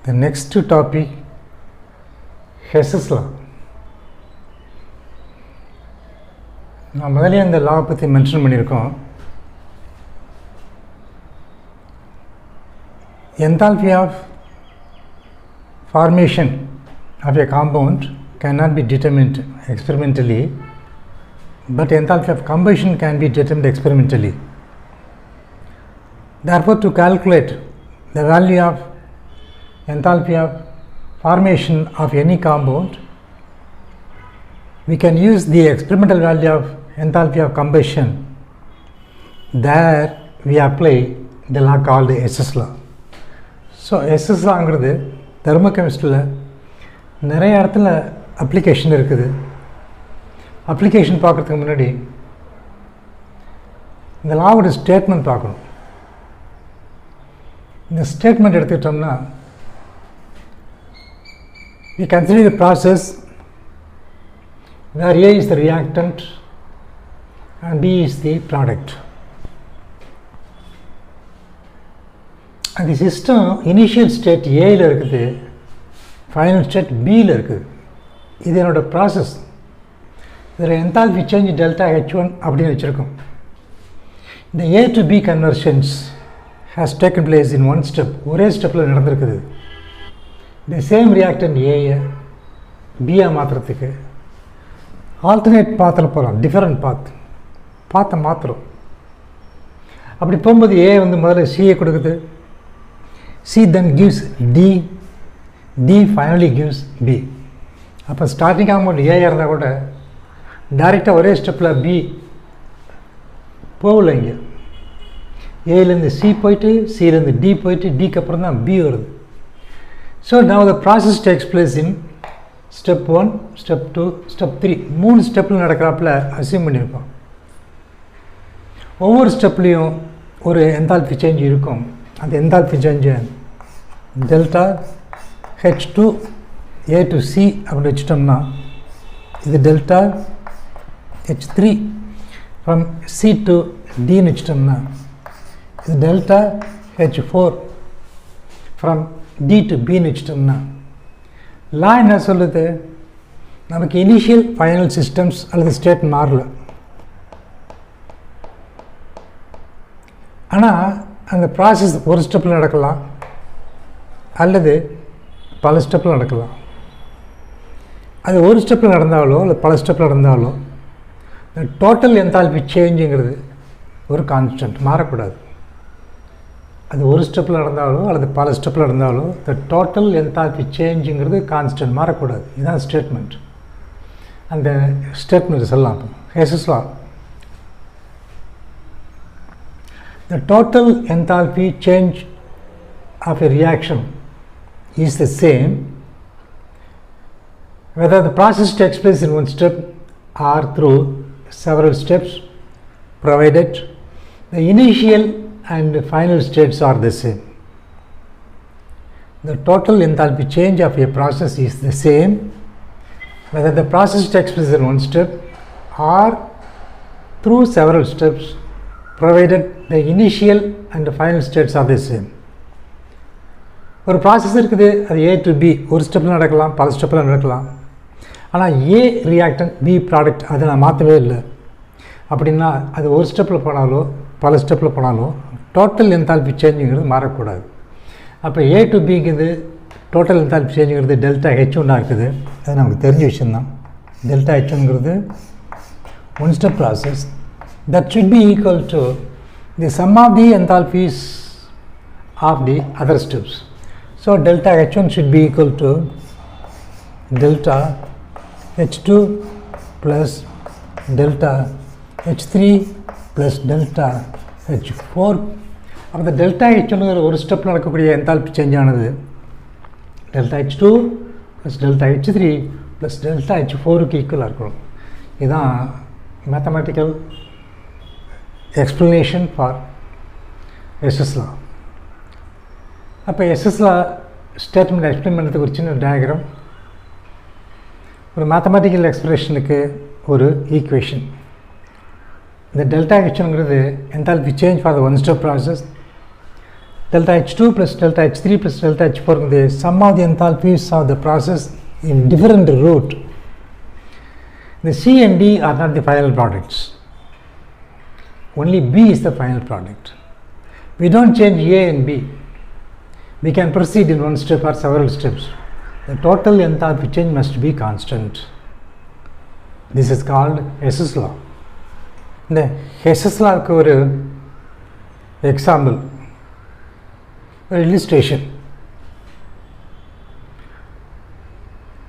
The next topic, Hess's law. நான் முதல்ல இந்த லா பற்றி மென்ஷன் பண்ணியிருக்கோம். Enthalpy of formation of a compound cannot be determined experimentally, but enthalpy of combustion can be determined experimentally. Therefore, to calculate the value of enthalpy of formation of any compound, we can use the experimental value of enthalpy of combustion. There we apply the law called Hess's law. So Hess's lawங்கிறது தெர்மோகெமிஸ்ட்ரியில் நிறைய இடத்துல application இருக்குது. Application பார்க்குறதுக்கு முன்னாடி இந்த லாவோட statement பார்க்கணும். இந்த statement எடுத்துக்கிட்டோம்னா, we consider the process where A is the reactant and B is the product. அந்த சிஸ்டம் இனிஷியல் ஸ்டேட் ஏயில் இருக்குது, ஃபைனல் ஸ்டேட் பியில் இருக்குது. இது என்னோட ப்ராசஸ். இதில் என்தால்பி சேஞ்ச் டெல்டா H1 அப்படின்னு வச்சுருக்கோம். இந்த A to B conversions has taken place in one step. ஒரே ஸ்டெப்பில் நடந்திருக்குது. இந்த சேம் ரியாக்டன்ட் ஏயை பியாக மாற்றுறதுக்கு ஆல்டர்னேட் பாத்தில் போகலாம், டிஃபரெண்ட் பாத்தை மாற்றுறோம். அப்படி போகும்போது ஏ முதல்ல சியை கொடுக்குது, C then gives D, D finally gives B. அப்போ ஸ்டார்டிங் ஆகும்போது ஏ இருந்தால் கூட டைரெக்டாக ஒரே ஸ்டெப்பில் பி போகல. இங்கே ஏலேருந்து சி போயிட்டு, சிலேருந்து டி போயிட்டு, டிக்கு அப்புறம் தான் பி வருது. So now the process takes place in step 1, step 2, step 3. 3 ஸ்டெப்பில் நடக்கிறாப்புல அசியூம் பண்ணியிருக்கோம். ஒவ்வொரு ஸ்டெப்லேயும் ஒரு என்தால்பி சேஞ்ச் இருக்கும். அந்த என்தால்பி சேஞ்சை delta H2 A to C அப்படின்னு வச்சிட்டோம்னா, இது delta H3 from C to Dன்னு வச்சிட்டோம்னா, இது delta H4 from D to Bன்னு வச்சிட்டோம்னா, லா என்ன சொல்லுது? நமக்கு இனிஷியல் ஃபைனல் சிஸ்டம்ஸ் அல்லது ஸ்டேட் மாறல. ஆனால் அந்த ப்ராசஸ் ஒரு ஸ்டெப்பில் நடக்கலாம் அல்லது பல ஸ்டெப்பில் நடக்கலாம். அது ஒரு ஸ்டெப்பில் நடந்தாலோ அல்லது பல ஸ்டெப்பில் நடந்தாலோ இந்த டோட்டல் என்தால்பி சேஞ்சுங்கிறது ஒரு கான்ஸ்டன்ட், மாறக்கூடாது. அது ஒரு ஸ்டெப்பில் நடந்தாலோ அல்லது பல ஸ்டெப்பில் நடந்தாலோ த டோட்டல் என்தால்பி சேஞ்சுங்கிறது கான்ஸ்டன்ட், மாறக்கூடாது. இதுதான் ஸ்டேட்மெண்ட். அந்த ஸ்டேட்மெண்ட் சொல்லலாம். Hess's law. The total enthalpy change of a reaction is the same whether the process takes place in one step or through several steps, provided the initial and final states are the same. The total enthalpy change of a process is the same whether the process takes place in one step or through several steps, provided the initial and the final states are the same. ஒரு process இருக்குது, அது A to B ஒரு ஸ்டெப்பில் நடக்கலாம், பல ஸ்டெப்பில் நடக்கலாம். ஆனால் A ரியாக்டன் B ப்ராடக்ட் அதை நான் மாற்றவே இல்லை அப்படின்னா, அது ஒரு ஸ்டெப்பில் போனாலோ பல ஸ்டெப்பில் போனாலோ டோட்டல் என்தால்பி சேஞ்சுங்கிறது மாறக்கூடாது. அப்போ A to Bங்கிறது டோட்டல் என்தால்பி சேஞ்சுங்கிறது டெல்டா H1 இருக்குது. அது நமக்கு தெரிஞ்ச விஷயந்தான். டெல்டா H1ங்கிறது one step process. That should be equal to the sum of the enthalpies of the other steps. So delta H1 should be equal to delta H2 plus delta H3 plus delta H4. அப்போ இந்த delta H1 ஒரு ஸ்டெப்பில் நடக்கக்கூடிய enthalpy change ஆனது delta H2 plus delta H3 plus delta H4க்கு ஈக்குவலாக இருக்கணும். இதுதான் mathematical explanation for Hess's law. அப்போ Hess's law ஸ்டேட்மெண்ட் எக்ஸ்பிளைன் பண்ணுறதுக்கு ஒரு சின்ன டயக்ராம், ஒரு மேத்தமேட்டிக்கல் எக்ஸ்பிரஷனுக்கு ஒரு ஈக்குவேஷன். இந்த டெல்டா H1ங்கிறது enthalpy change for the one step process. delta H2 plus delta H3 plus delta H4, the sum of the enthalpies of the process in different route. The C and D are not the final products. Only B is the final product. We don't change A and B. We can proceed in one step or several steps. The total enthalpy change must be constant. This is called Hess's law. The Hess's law ku oru example, or illustration.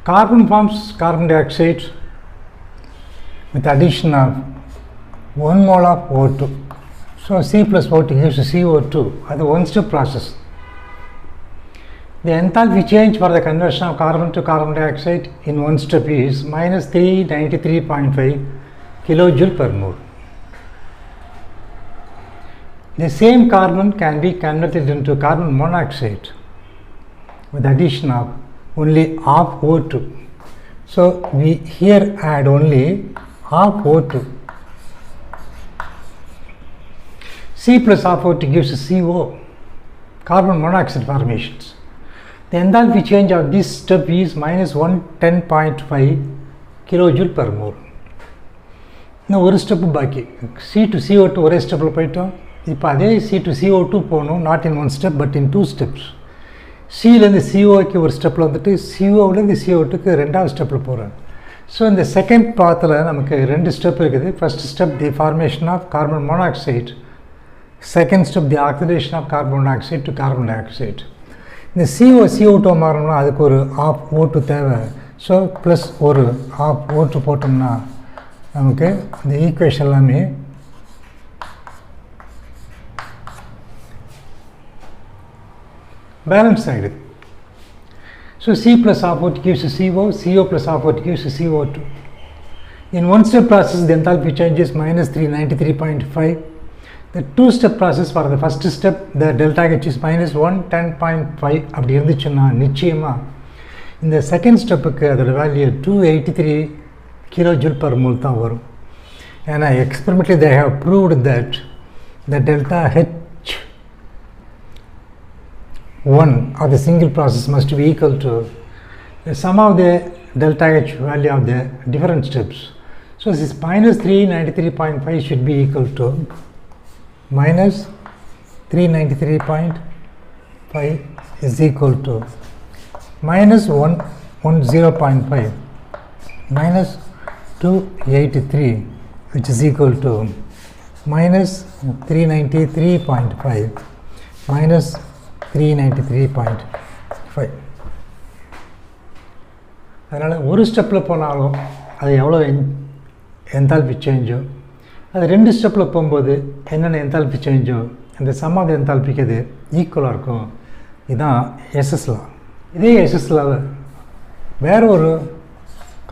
Carbon forms carbon dioxide with addition of 1 mole of O2. So C plus O2 gives CO2. That's a one-step process. The enthalpy change for the conversion of carbon to carbon dioxide in one step is minus 393.5 kilojoule per mole. The same carbon can be converted into carbon monoxide with addition of only half O2. So we here add only half O2. C plus half O2 gives CO, carbon monoxide formations. The enthalpy change of this step is minus 110.5 kilojoule per mole. Now one step baki C to CO2 one step la poitom. Ipo adhe C to CO2 போணும், not in one step but in two steps. C ல இருந்து CO க்கு ஒரு ஸ்டெப்ல வந்துட்டு CO ல இருந்து CO2 க்கு ரெண்டாவது ஸ்டெப்ல போறோம். So in the second pathல நமக்கு ரெண்டு ஸ்டெப் இருக்குது. First step the formation of carbon monoxide. Second step the oxidation of carbon monoxide to carbon dioxide. இந்த CO2 மாறணும்னா அதுக்கு ஒரு half O2 தேவை. ஸோ ப்ளஸ் ஒரு half O2 போட்டோம்னா நமக்கு இந்த ஈக்குவேஷன் எல்லாமே பேலன்ஸ் ஆகிடுது. So C plus half O2 gives CO, CO plus half O2 gives CO2. In one step process the enthalpy change is minus 393.5. The two-step process for the first step the delta H is minus 110.5 அப்படி இருந்துச்சுன்னா நிச்சயமா இந்த second ஸ்டெப்புக்கு அதோட value 283 kilojoule per mole தான் வரும். ஏன்னா experimentally they have proved that the delta H1 of the single process must be equal to the sum of the delta H value of the different steps. So this is minus 393.5 should be equal to minus 393.5 is equal to minus 110.5 minus 283 which is equal to minus 393.5 minus 393.5. அதனால் ஒரு ஸ்டெப்பில் போனாலும் அது எவ்வளோ enthalpy சேஞ்சோ, அது ரெண்டு ஸ்டெப்பில் போகும்போது என்னென்ன என்தால்பி சேஞ்சோ அந்த சம் ஆஃப் என்தால்பிக்கு அது ஈக்குவலாக இருக்கும். இதுதான் எஸ்எஸ் லா. இதே எஸ்எஸ் லாவை வேறு ஒரு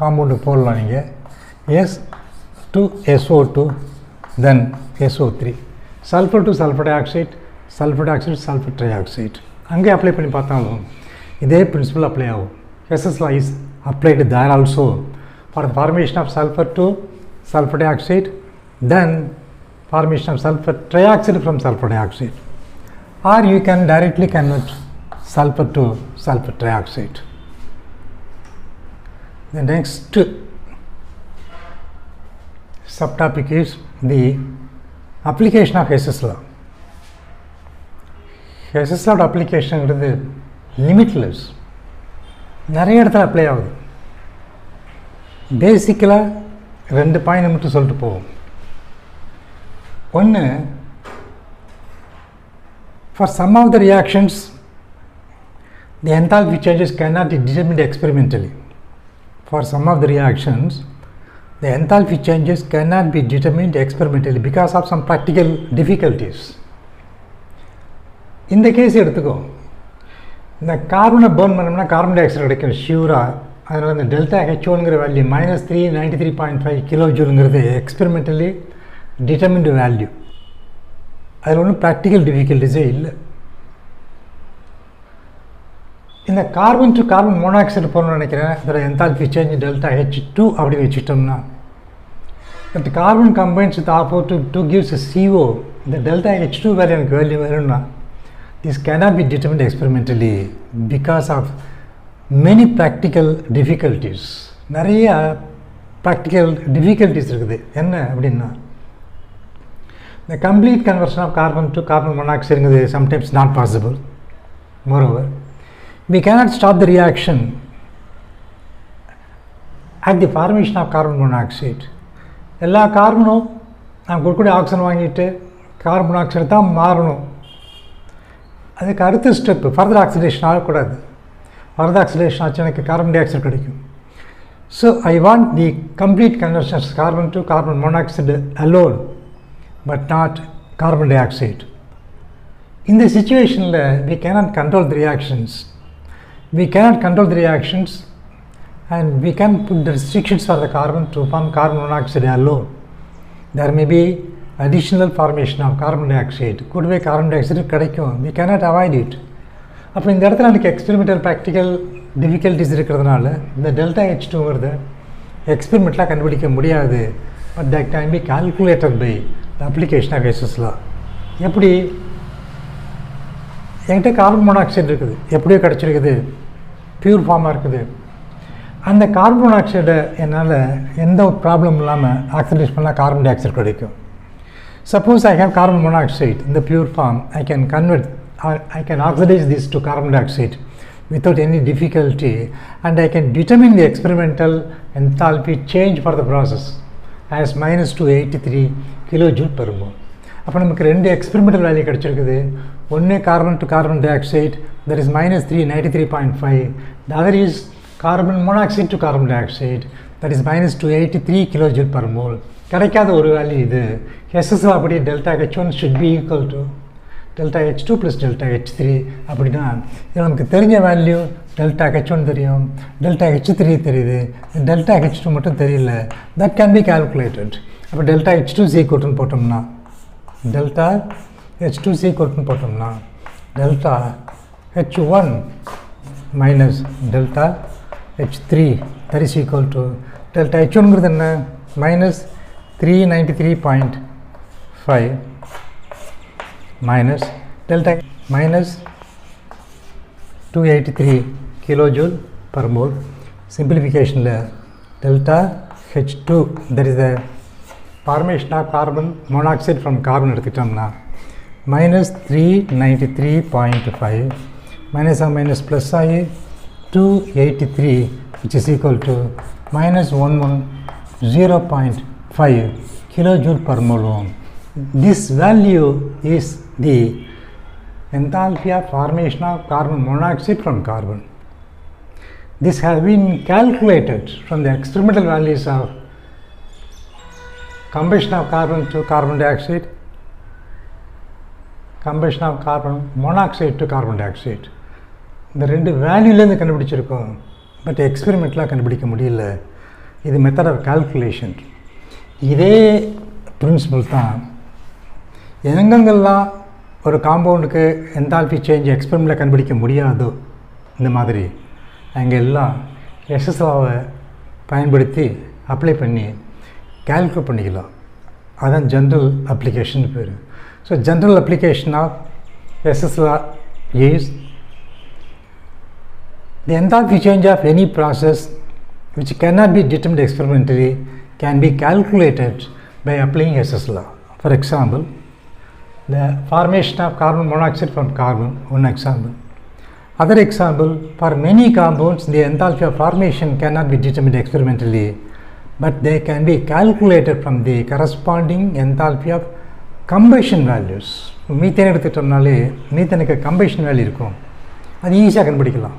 காம்பவுண்டு போடலாம். நீங்கள் S2SO2 then SO3 sulphur to sulphur di oxide, sulphur di oxide, sulphur try oxide அங்கே அப்ளை பண்ணி பார்த்தாலும் இதே பிரின்சிபல் அப்ளை ஆகும். SS law is applied there also for the formation of sulfur to sulfur dioxide, then formation of sulfur trioxide from sulfur dioxide, or you can directly convert sulfur to sulfur trioxide. The next subtopic is the application of Hess's law. Hess's law application is limitless. நிறைய இடத்துல apply ஆகுது. பேசிக்கலாக ரெண்டு point மட்டும் சொல்லிட்டு போவோம். ஒன்று, for some of the reactions the enthalpy changes cannot be determined experimentally. For some of the reactions the enthalpy changes cannot be determined experimentally because of some practical difficulties. இந்த case எடுத்துக்கோ, இந்த கார்பனை burn பண்ணோம்னா carbon di oxide கிடைக்கும் ஷியூராக. அதனால் இந்த delta H1ங்கிற வேல்யூ minus 393.5 கிலோஜூலுங்கிறது எக்ஸ்பெரிமெண்டலி டிட்டர்மின்டு வேல்யூ. அதில் ஒன்றும் ப்ராக்டிக்கல் டிஃபிகல்ட்டிஸே இல்லை. இந்த கார்பன் டு கார்பன் மோனாக்சைடு போகணும்னு நினைக்கிறேன். அதோட என்தால்பி சேஞ்ச் டெல்டா H2 அப்படின்னு வச்சுட்டோம்னா, but carbon combines with R4 to gives CO. இந்த டெல்டா H2 வேல்யூ எனக்கு வேல்யூ வேணும்னா this cannot be determined experimentally because of many practical difficulties. நிறைய practical difficulties இருக்குது. என்ன அப்படின்னா, the complete conversion of carbon to carbon monoxide is sometimes not possible. Moreover, we cannot stop the reaction at the formation of carbon monoxide. எல்லா கார்பனும் நாம் கொடுக்கக்கூடிய oxygen வாங்கிட்டு carbon monoxide தான் மாறணும். அதுக்கு அடுத்த ஸ்டெப்பு ஃபர்தர் ஆக்சிடேஷன் ஆகக்கூடாது. ஃபர்தர் ஆக்சிடேஷன் ஆச்சு எனக்கு கார்பன் டை ஆக்சைடு கிடைக்கும். So I want the complete conversion carbon to carbon monoxide alone, but not carbon di oxide. இந்த சிச்சுவேஷனில் we cannot control the reactions. We cannot control the reactions and we can put the restrictions for the carbon to form carbon monoxide alone. There may be additional formation of carbon dioxide. கூடவே carbon di oxide கிடைக்கும். we cannot avoid it. அப்போ இந்த இடத்துல எனக்கு experimental practical difficulties இருக்கிறதுனால இந்த delta H2 வருது எக்ஸ்பெரிமெண்ட்லாம் கண்டுபிடிக்க முடியாது. But that can be calculated by the application of Hess law. எப்படி என்கிட்ட கார்பன் மோனாக்சைடு இருக்குது, எப்படியோ கிடச்சிருக்குது, பியூர் ஃபார்மாக இருக்குது. அந்த கார்பன் மோனாக்சைடை என்னால் எந்த ஒரு ப்ராப்ளம் இல்லாமல் ஆக்சிடைஸ் பண்ணால் கார்பன் டை ஆக்சைடு கிடைக்கும். Suppose I have carbon monoxide in the pure form, I can oxidize this to carbon dioxide without any difficulty, and I can determine the experimental enthalpy change for the process as minus 283 kilojoule per mole. அப்போ நமக்கு ரெண்டு experimental value கிடச்சிருக்குது. ஒன்று carbon to carbon dioxide, that is minus 393.5. the other is carbon monoxide to carbon dioxide, that is minus 283 kilojoule per mole. கிடைக்காத ஒரு value இது. SSL அப்படி delta H1 should be equal to delta H2 plus delta H3. அப்படின்னா இது நமக்கு தெரிஞ்ச value delta H1 தெரியும், delta H3 தெரியுது, டெல்டா H2 மட்டும் தெரியல. That can be calculated. அப்போ டெல்டா H2 சீக்வல்ட்டுன்னு போட்டோம்னா டெல்டா H2 சீக்வல்ட்டுன்னு போட்டோம்னா delta H1 minus delta H3 that is equal to delta H1ங்கிறது என்ன, minus 393.5 minus delta minus 283 kilojoule per mole. Simplification la delta H2, that is the formation of carbon monoxide from carbon எடுத்துட்டோம்னா minus 393.5 minus or minus plus ஆகி 283 which is equal to minus 110.5 kilojoule per mole. This value is the enthalpy of formation of carbon monoxide from carbon. This has been calculated from the experimental values of combustion of carbon to carbon dioxide, combustion of carbon monoxide to carbon dioxide. இந்த ரெண்டு வேல்யூலேருந்து கண்டுபிடிச்சிருக்கோம். But எக்ஸ்பெரிமெண்ட்லாம் கண்டுபிடிக்க முடியல. இது method of calculation. இதே principal தான் எங்கெங்கெல்லாம் ஒரு காம்பவுண்டுக்கு என்தால்பி சேஞ்ச் எக்ஸ்பெரிமெண்ட்டில் கண்டுபிடிக்க முடியாதோ இந்த மாதிரி அங்கெல்லாம் எஸ்எஸ் லாவை பயன்படுத்தி அப்ளை பண்ணி கால்குலேட் பண்ணிக்கலாம். அதுதான் ஜென்ரல் அப்ளிகேஷன் பேர். So general application of Hess law is the enthalpy change of any process which cannot be determined experimentally can be calculated by applying SS law. For example, the formation of carbon monoxide from carbon, one example. Other example, for many compounds the enthalpy of formation cannot be determined experimentally, but they can be calculated from the corresponding enthalpy of combustion values. Methane எடுத்துட்டோம்னாலே மீத்தேனுக்கு combustion value இருக்கும், அது ஈஸியாக கண்டுபிடிக்கலாம்.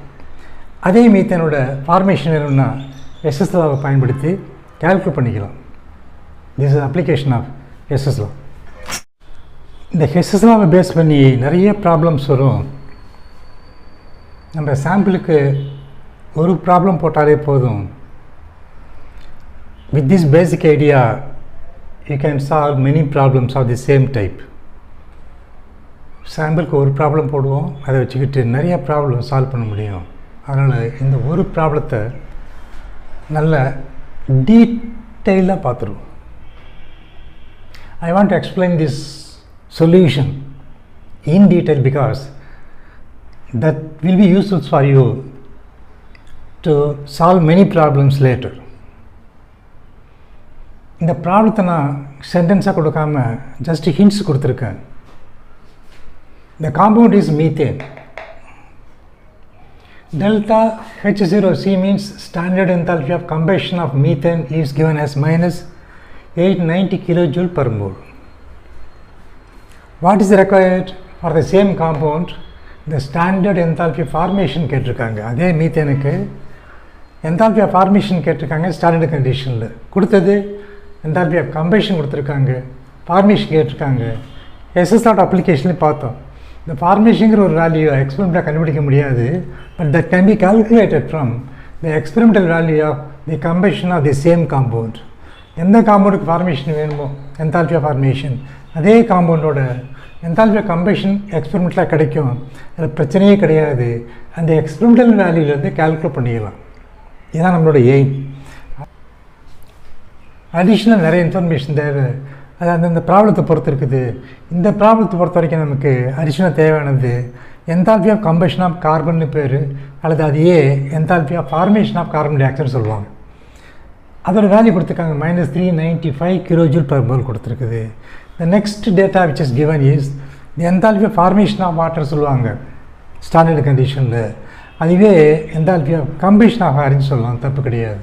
அதே மீத்தேனோட formation வேணும்னா SS லாவை பயன்படுத்தி calculate பண்ணிக்கலாம். This is application of Hess law. இந்த எஸ்எஸ் லாவை பேஸ் பண்ணி நிறைய ப்ராப்ளம்ஸ் வரும். நம்ம சாம்பிளுக்கு ஒரு ப்ராப்ளம் போட்டாலே போதும். With this basic idea you can solve many problems of the same type. சாம்பிளுக்கு ஒரு ப்ராப்ளம் போடுவோம், அதை வச்சுக்கிட்டு நிறைய ப்ராப்ளம் சால்வ் பண்ண முடியும். அதனால் இந்த ஒரு ப்ராப்ளத்தை நல்ல டீட்டெயிலாக பார்த்துருவோம். I want to explain this solution in detail because that will be useful for you to solve many problems later. இந்த ப்ராப்ளத்தை நான் சென்டென்ஸாக கொடுக்காம ஜஸ்ட் ஹிண்ட்ஸ் கொடுத்துருக்கேன். The compound is methane. Delta H0C means standard enthalpy of combustion of methane is given as minus 890 kilojoule per mole. What is required for the same compound? The standard enthalpy formation கேட்டிருக்காங்க. அதே மீத்தேனுக்கு enthalpy of formation கேட்டிருக்காங்க. Standard கண்டிஷனில் கொடுத்தது enthalpy of combustion கொடுத்துருக்காங்க, formation கேட்டிருக்காங்க. எஸ்எஸ்ஆர்ட் அப்ளிகேஷன்லேயும் பார்த்தோம். இந்த ஃபார்மேஷனுங்கிற ஒரு வேல்யூ எக்ஸ்பெரிமெண்ட்டாக கண்டுபிடிக்க முடியாது, but that can be calculated from the experimental value of the combustion of the same compound. எந்த காம்பவுண்டுக்கு ஃபார்மேஷன் வேணுமோ enthalpy of formation அதே காம்பவுண்டோட enthalpy of combustion எக்ஸ்பெரிமெண்ட்டில் கிடைக்கும். அதில் பிரச்சனையே கிடையாது. அந்த எக்ஸ்பெரிமெண்டல் வேல்யூலேருந்து கால்குலேட் பண்ணிக்கலாம். இதுதான் நம்மளோட எய்ம். அடிஷ்னல் நிறைய இன்ஃபர்மேஷன் தேவை. அது அந்தந்த ப்ராப்ளத்தை பொறுத்து இருக்குது. இந்த ப்ராப்ளத்தை பொறுத்த வரைக்கும் நமக்கு அடிஷ்னல் தேவையானது enthalpy of combustion of கார்பன்னு பேர், அல்லது அதையே enthalpy of formation of carbon dioxide சொல்லுவாங்க. அதோட வேல்யூ கொடுத்துருக்காங்க minus 395 kilojoule per mole கொடுத்துருக்குது. The next data which is given is the enthalpy of formation of water சொல்லுவாங்க ஸ்டாண்டர்ட் கண்டிஷனில். அதுவே enthalpy of combustion of air சொல்லலாம், தப்பு கிடையாது.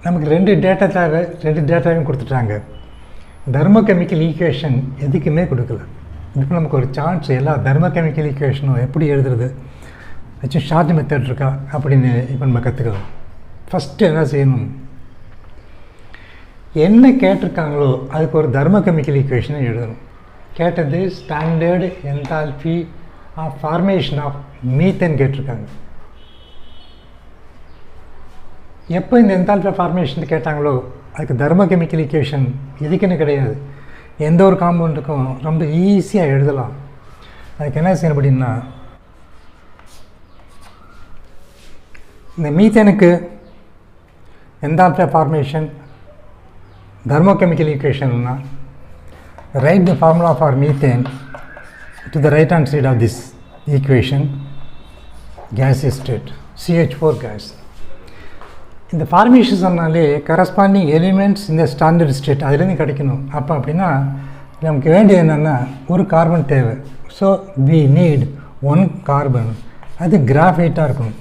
நமக்கு ரெண்டு டேட்டா தேவை, ரெண்டு டேட்டாவையும் கொடுத்துட்டாங்க. தெர்மோகெமிக்கல் ஈக்குவேஷன் எதுக்குமே கொடுக்கல. இப்போ நமக்கு ஒரு சான்ஸ் எல்லா தெர்மோகெமிக்கல் ஈக்குவேஷனும் எப்படி எழுதுறது ஆச்சும் ஷார்ட் மெத்தட் இருக்கா அப்படின்னு இப்போ நம்ம கற்றுக்கலாம். ஃபஸ்ட்டு என்ன செய்யணும், என்ன கேட்டிருக்காங்களோ அதுக்கு ஒரு தெர்மோகெமிக்கல் ஈக்குவேஷனை எழுதணும். கேட்டது standard enthalpy of formation of methane கேட்டிருக்காங்க. எப்போ இந்த என்தால்பி ஃபார்மேஷன் கேட்டாங்களோ அதுக்கு தெர்மோகெமிக்கல் ஈக்குவேஷன் எதுக்குன்னு கிடையாது. எந்த ஒரு காம்பவுண்டுக்கும் ரொம்ப ஈஸியாக எழுதலாம். அதுக்கு என்ன செய்யணும் அப்படின்னா, இந்த மீத்தேனுக்கு என்தால்பி ஃபார்மேஷன் தெர்மோகெமிக்கல் ஈக்குவேஷன்னா write the formula for methane to the right hand side of this equation. gaseous state CH4 gas. இந்த ஃபார்மேஷன் சொன்னாலே கரஸ்பாண்டிங் எலிமெண்ட்ஸ் இந்த ஸ்டாண்டர்ட் ஸ்டேட் அதுலேருந்து கிடைக்கணும். அப்போ அப்படின்னா நமக்கு வேண்டியது என்னென்னா ஒரு கார்பன் தேவை. So we need one carbon, அது கிராஃபைட்டாக இருக்கணும்.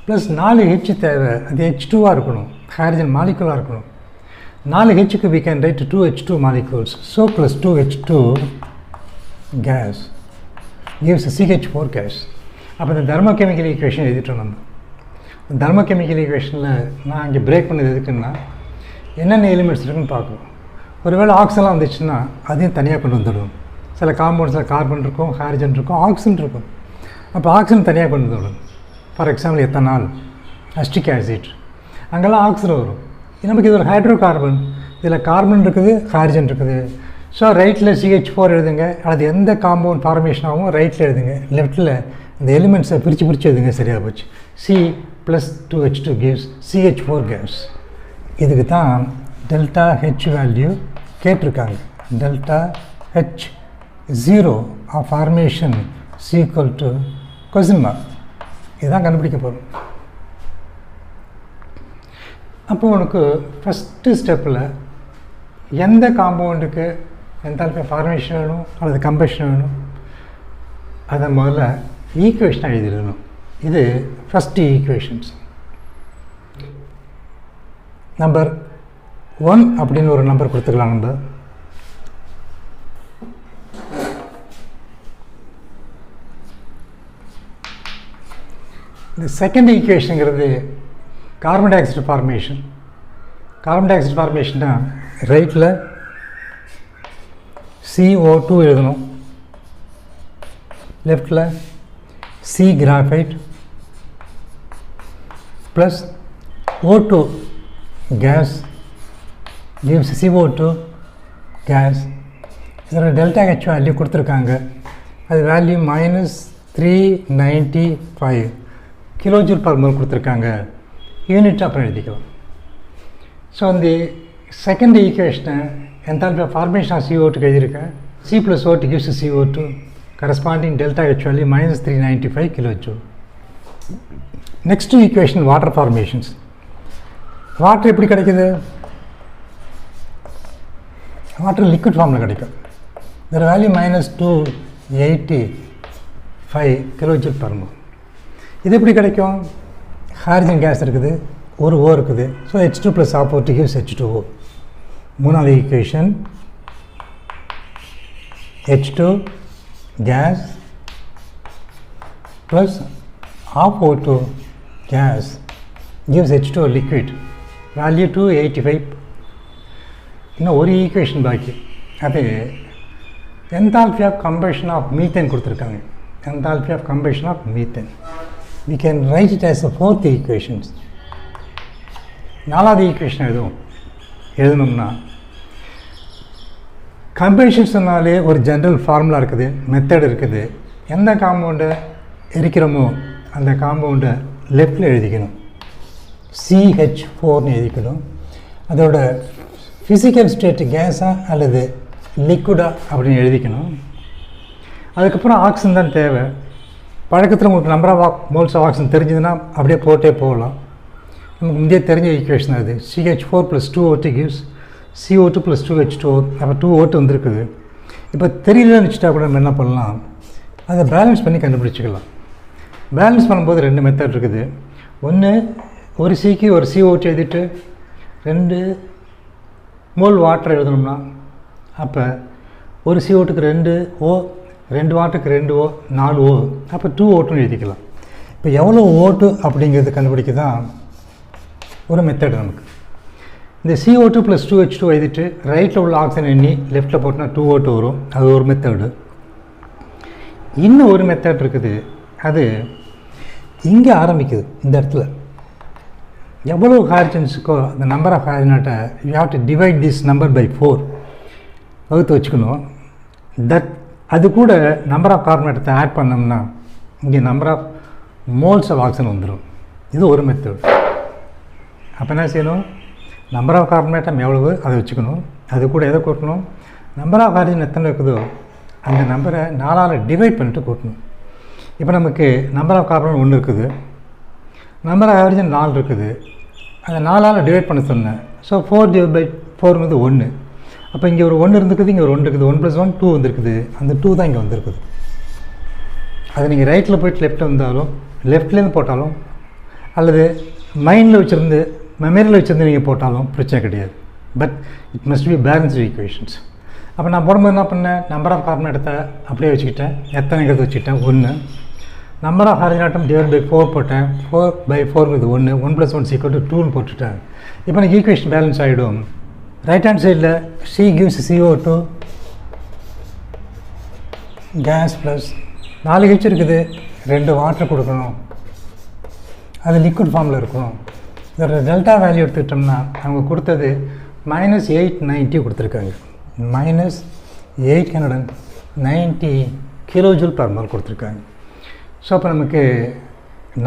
ப்ளஸ் 4 H தேவை, அது H2வாக இருக்கணும், ஹைட்ரஜன் மாலிகுலாக இருக்கணும். 4 Hக்கு we can write 2 H2 molecules. So plus 2 H2 gas gives CH4 gas. அப்போ இந்த தெர்மோகெமிக்கல் ஈக்குவேஷன் எழுதிட்டோம். நம்ம தெர்மோகெமிக்கல் ஈக்குவேஷனில் நான் இங்கே பிரேக் பண்ணது எதுக்குன்னா என்னென்ன எலிமெண்ட்ஸ் இருக்குன்னு பார்க்கணும். ஒருவேளை ஆக்சிஜன்லாம் வந்துச்சுன்னா அதையும் தனியாக கொண்டு வந்துடும். சில காம்பவுண்ட்ஸில் கார்பன் இருக்கும், ஹைட்ரஜன் இருக்கும், ஆக்சிஜன் இருக்கும். அப்போ ஆக்சிஜன் தனியாக கொண்டு வந்துடும். For example ethanol, acetic acid, அங்கெல்லாம் ஆக்சிஜன் வரும். நமக்கு இது ஒரு ஹைட்ரோ கார்பன், இதில் கார்பன் இருக்குது, ஹைட்ரஜன் இருக்குது. ஸோ ரைட்டில் CH4 எழுதுங்க, அல்லது எந்த காம்பவுண்ட் ஃபார்மேஷன் ஆகும் ரைட்டில் எழுதுங்க, லெஃப்ட்டில் இந்த எலிமெண்ட்ஸை பிரித்து எழுதுங்க. சரியாக போச்சு. C plus 2 H2 gives CH4 gas. இதுக்கு தான் டெல்டா ஹெச் வேல்யூ கேட்டிருக்காங்க. Delta H0 of formation equal to question mark. இதுதான் கண்டுபிடிக்க போகிறோம். அப்போ உனக்கு ஃபஸ்ட்டு ஸ்டெப்பில் எந்த காம்பவுண்டுக்கு என்தால்பி ஃபார்மேஷன் வேணும் அல்லது கம்பஷன் வேணும் அதை முதல்ல ஈக்குவேஷனாக எழுதிடணும். இது ஃபஸ்ட்டு ஈக்குவேஷன்ஸ். நம்பர் 1 அப்படின்னு ஒரு நம்பர் கொடுத்துக்கலாம். நம்ம இந்த செகண்ட் ஈக்குவேஷனுங்கிறது carbon dioxide formation. Carbon dioxide ஃபார்மேஷன்னா ரைட்டில் CO2 எழுதணும், லெஃப்டில் C graphite plus O2 gas gives CO2 gas. இதோட டெல்டா ஹெச் வேல்யூ கொடுத்துருக்காங்க. அது வேல்யூ -395 கிலோஜூல் பர் மோல் கொடுத்துருக்காங்க. யூனிட் அப்புறம் எழுதிக்கலாம். ஸோ இந்த செகண்ட் ஈக்குவேஷனை enthalpy of formation of CO2 எழுதியிருக்கேன். C plus O2 gives CO2, corresponding delta H value minus 395 kilojoule. Next equation, water formations. Water எப்படி கிடைக்குது? Water liquid formula கிடைக்கும். Their value minus 285 kilojoule per mole. இது எப்படி கிடைக்கும்? Hydrogen case இருக்குது, ஒரு O இருக்குது. So H2 plus O2 gives H2O. மூணாவது equation, H2 gas plus O2 gas gives H2O liquid. Value 285. இன்னும் ஒரு ஈக்குவேஷன் பாக்கி. அது enthalpy of combustion of methane கொடுத்துருக்காங்க. Enthalpy of combustion of methane. We can write it as a fourth equation. நாலாவது equation எழுதணும்னா combustion சொன்னாலே ஒரு general formula இருக்குது, மெத்தட் இருக்குது. எந்த காம்பவுண்டை எரிக்கிறோமோ அந்த காம்பவுண்டை லெஃப்டில் எழுதிக்கணும், CH4னு எழுதிக்கணும். அதோட ஃபிசிக்கல் ஸ்டேட் கேஸா அல்லது லிக்விடா அப்படின்னு எழுதிக்கணும். அதுக்கப்புறம் ஆக்சிஜன் தான் தேவை. பழக்கத்தில் உங்களுக்கு number of moles of oxygen தெரிஞ்சதுன்னா அப்படியே போட்டே போகலாம். நமக்கு முந்தைய தெரிஞ்ச ஈக்குவேஷன் அது. CH4 plus 2O2 gives CO2 plus 2H2O. அப்போ 2O2 வந்துருக்குது. இப்போ தெரியலன்னு வச்சுட்டா கூட நம்ம என்ன பண்ணலாம், அதை பேலன்ஸ் பண்ணி கண்டுபிடிச்சிக்கலாம். பேலன்ஸ் பண்ணும்போது ரெண்டு மெத்தட் இருக்குது. ஒன்று, ஒரு சிக்கு ஒரு CO2 எழுதிட்டு 2 மோல் வாட்டர் எழுதணும்னா அப்போ ஒரு CO2க்கு 2O, 2 வாட்டருக்கு 2O, 4O, அப்போ 2O2ன்னு எழுதிக்கலாம். இப்போ எவ்வளோ O2 அப்படிங்கிறது கண்டுபிடிக்க தான் ஒரு மெத்தட் நமக்கு. இந்த CO2 plus 2H2 எழுதிட்டு ரைட்டில் உள்ள ஆக்சிஜன் எண்ணி லெஃப்ட்டில் போட்டுனா 2O2 வரும். அது ஒரு மெத்தடு. இன்னும் ஒரு மெத்தட் இருக்குது. அது இங்கே ஆரம்பிக்குது. இந்த இடத்துல எவ்வளோ ஹைட்ரஜன்ஸுக்கோ அந்த நம்பர் ஆஃப் ஹைட்ரஜனாட்ட you have to divide this number by 4 வகுத்து வச்சுக்கணும். அது கூட நம்பர் ஆஃப் கார்பன் ஆட்டத்தை ஆட் பண்ணோம்னா இங்கே number of moles of oxygen வந்துடும். இது ஒரு மெத்தட். அப்போ என்ன செய்யணும், நம்பர் ஆஃப் கார்பன் ஆட்டம் எவ்வளவு அதை வச்சுக்கணும். அது கூட எதை கூட்டணும், நம்பர் ஆஃப் ஹைட்ரஜன் எத்தனை இருக்குதோ அந்த நம்பரை 4ஆல் டிவைட் பண்ணிட்டு கூட்டணும். இப்போ நமக்கு நம்பர் ஆஃப் கார்பன் 1 இருக்குது, நம்பர் ஆஃப் ஹைட்ரஜன் 4 இருக்குது. அதை 4ஆல் டிவைட் பண்ண சொன்னேன். ஸோ 4/4 1. அப்போ இங்கே ஒரு 1 இருந்துக்குது, இங்கே ஒரு 1 இருக்குது. 1 + 1 2 வந்துருக்குது. அந்த 2 தான் இங்கே வந்துருக்குது. அது நீங்கள் ரைட்டில் போய்ட்டு லெஃப்ட்டில் வந்தாலும் லெஃப்ட்லேருந்து போட்டாலும் அல்லது மைண்டில் வச்சுருந்து மெமரியில் வச்சுருந்து நீங்கள் போட்டாலும் பிரச்சனை கிடையாது. But it must be balanced equations. அப்போ நான் போடும்போது என்ன பண்ணேன், நம்பர் ஆஃப் கார்பன் ஆட்டத்தை அப்படியே வச்சுக்கிட்டேன், எத்தனைங்கிறது வச்சுக்கிட்டேன் 1. Number of hydrogen atom divide by 4 போட்டேன். 4/4 1. 1 + 1 = 2ன்னு போட்டுட்டேன். இப்போ எனக்கு ஈக்குவேஷன் பேலன்ஸ் ஆகிடும். ரைட் ஹேண்ட் சைடில் C gives CO2 gas plus 4 H இருக்குது, 2 வாட்டர் கொடுக்கணும், அது லிக்விட் ஃபார்மில் இருக்கணும். இதோட டெல்டா வேல்யூ எடுத்துக்கிட்டோம்னா அவங்க கொடுத்தது -890 கொடுத்துருக்காங்க. -890 கிலோஜூல் per mole கொடுத்துருக்காங்க. ஸோ அப்போ நமக்கு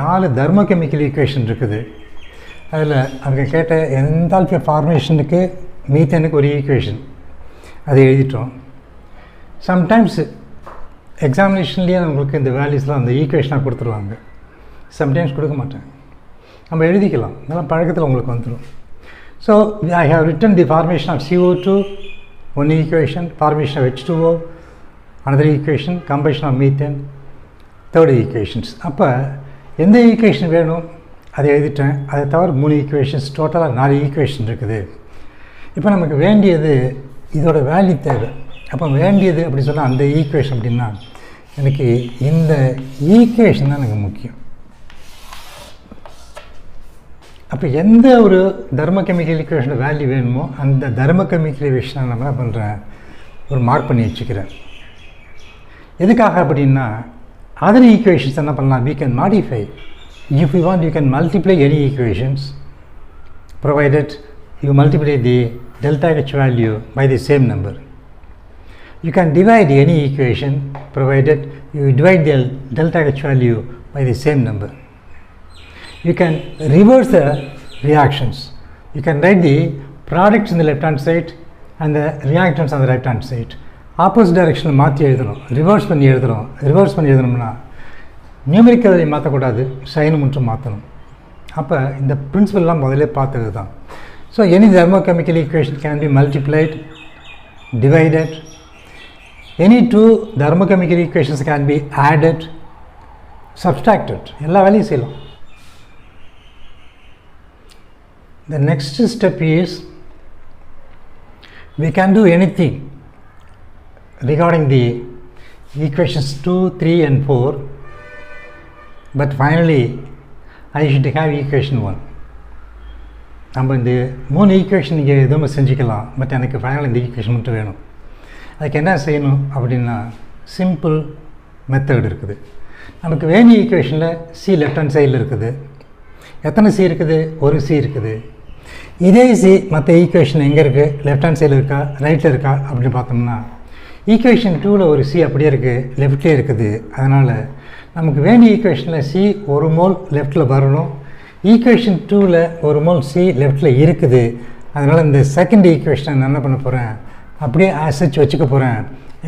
4 தெர்மோகெமிக்கல் ஈக்குவேஷன் இருக்குது. அதில் அவங்க கேட்ட என்தால்பி ஃபார்மேஷனுக்கு மீத்தேனுக்கு ஒரு ஈக்குவேஷன் அதை எழுதிட்டோம். சம்டைம்ஸ் எக்ஸாமினேஷன்லேயே உங்களுக்கு இந்த வேல்யூஸ்லாம் அந்த ஈக்குவேஷனாக கொடுத்துருவாங்க, சம்டைம்ஸ் கொடுக்க மாட்டாங்க. நம்ம எழுதிக்கலாம், இதெல்லாம் பழக்கத்தில் உங்களுக்கு வந்துடும். So I have written the formation of CO2, one equation, formation of H2O, another equation, combustion of methane, third equations. அப்போ எந்த ஈக்குவேஷன் வேணும் அதை எழுதிட்டேன். அதை தவிர 3 ஈக்குவேஷன்ஸ், டோட்டலாக 4 ஈக்குவேஷன் இருக்குது. இப்போ நமக்கு வேண்டியது இதோட வேல்யூ தேவை. அப்போ வேண்டியது அப்படி சொன்னால் அந்த ஈக்குவேஷன் அப்படின்னா எனக்கு இந்த ஈக்குவேஷன் தான் எனக்கு முக்கியம். அப்போ எந்த ஒரு தெர்மோகெமிக்கல் ஈக்குவேஷனோட வேல்யூ வேணுமோ அந்த தெர்மோகெமிக்கல் ஈக்குவேஷனை நம்ம என்ன பண்ணுறேன், ஒரு மார்க் பண்ணி வச்சுக்கிறேன். எதுக்காக அப்படின்னா அதர் ஈக்குவேஷன்ஸ் என்ன பண்ணலாம், we can modify. If you want, you can multiply any equations provided you multiply the delta H value by the same number. You can divide any equation provided you divide the delta H value by the same number. You can reverse the reactions. You can write the products on the left hand side and the reactants on the right hand side. Opposite டைரெக்ஷனில் மாற்றி எழுதுகிறோம், reverse பண்ணி எழுதுகிறோம். Reverse பண்ணி எழுதணும்னா numerical மாற்றக்கூடாது, sign மட்டும் மாற்றணும். அப்போ இந்த பிரின்சிபல்லாம் முதலே பார்த்தது தான். So any thermochemical equation can be multiplied, divided. Any two thermochemical equations can be added, subtracted. எல்லா வேலையும் செய்யலாம். The next step is we can do anything regarding the equations 2, 3 and 4, but finally I should have equation 1. நம்ம இந்த 3 equation இங்கே எதுவும் செஞ்சுக்கலாம், but எனக்கு final இந்த ஈக்குவேஷன் மட்டும் வேணும். அதுக்கு என்ன செய்யணும் அப்படின்னா சிம்பிள் மெத்தட் இருக்குது. நமக்கு வேண்டிய ஈக்குவேஷனில் சி லெஃப்ட் ஹேண்ட் சைடில் இருக்குது. எத்தனை சி இருக்குது? ஒரு சி இருக்குது. இதே சி மற்ற ஈக்குவேஷன் எங்கே இருக்குது? லெஃப்ட் ஹேண்ட் சைடில் இருக்கா, ரைட்டில் இருக்கா அப்படின்னு பார்த்தோம்னா ஈக்குவேஷன் 2ல் ஒரு சி அப்படியே இருக்குது, லெஃப்ட்லேயே இருக்குது. அதனால் நமக்கு வேண்டிய ஈக்குவேஷனில் சி ஒரு மோல் லெஃப்ட்டில் வரணும். ஈக்குவேஷன் 2ல் ஒரு மோல் சி லெஃப்ட்டில் இருக்குது. அதனால் இந்த செகண்ட் ஈக்குவேஷனை நான் என்ன பண்ண போகிறேன், அப்படியே ஆசைச்சு வச்சுக்க போகிறேன்.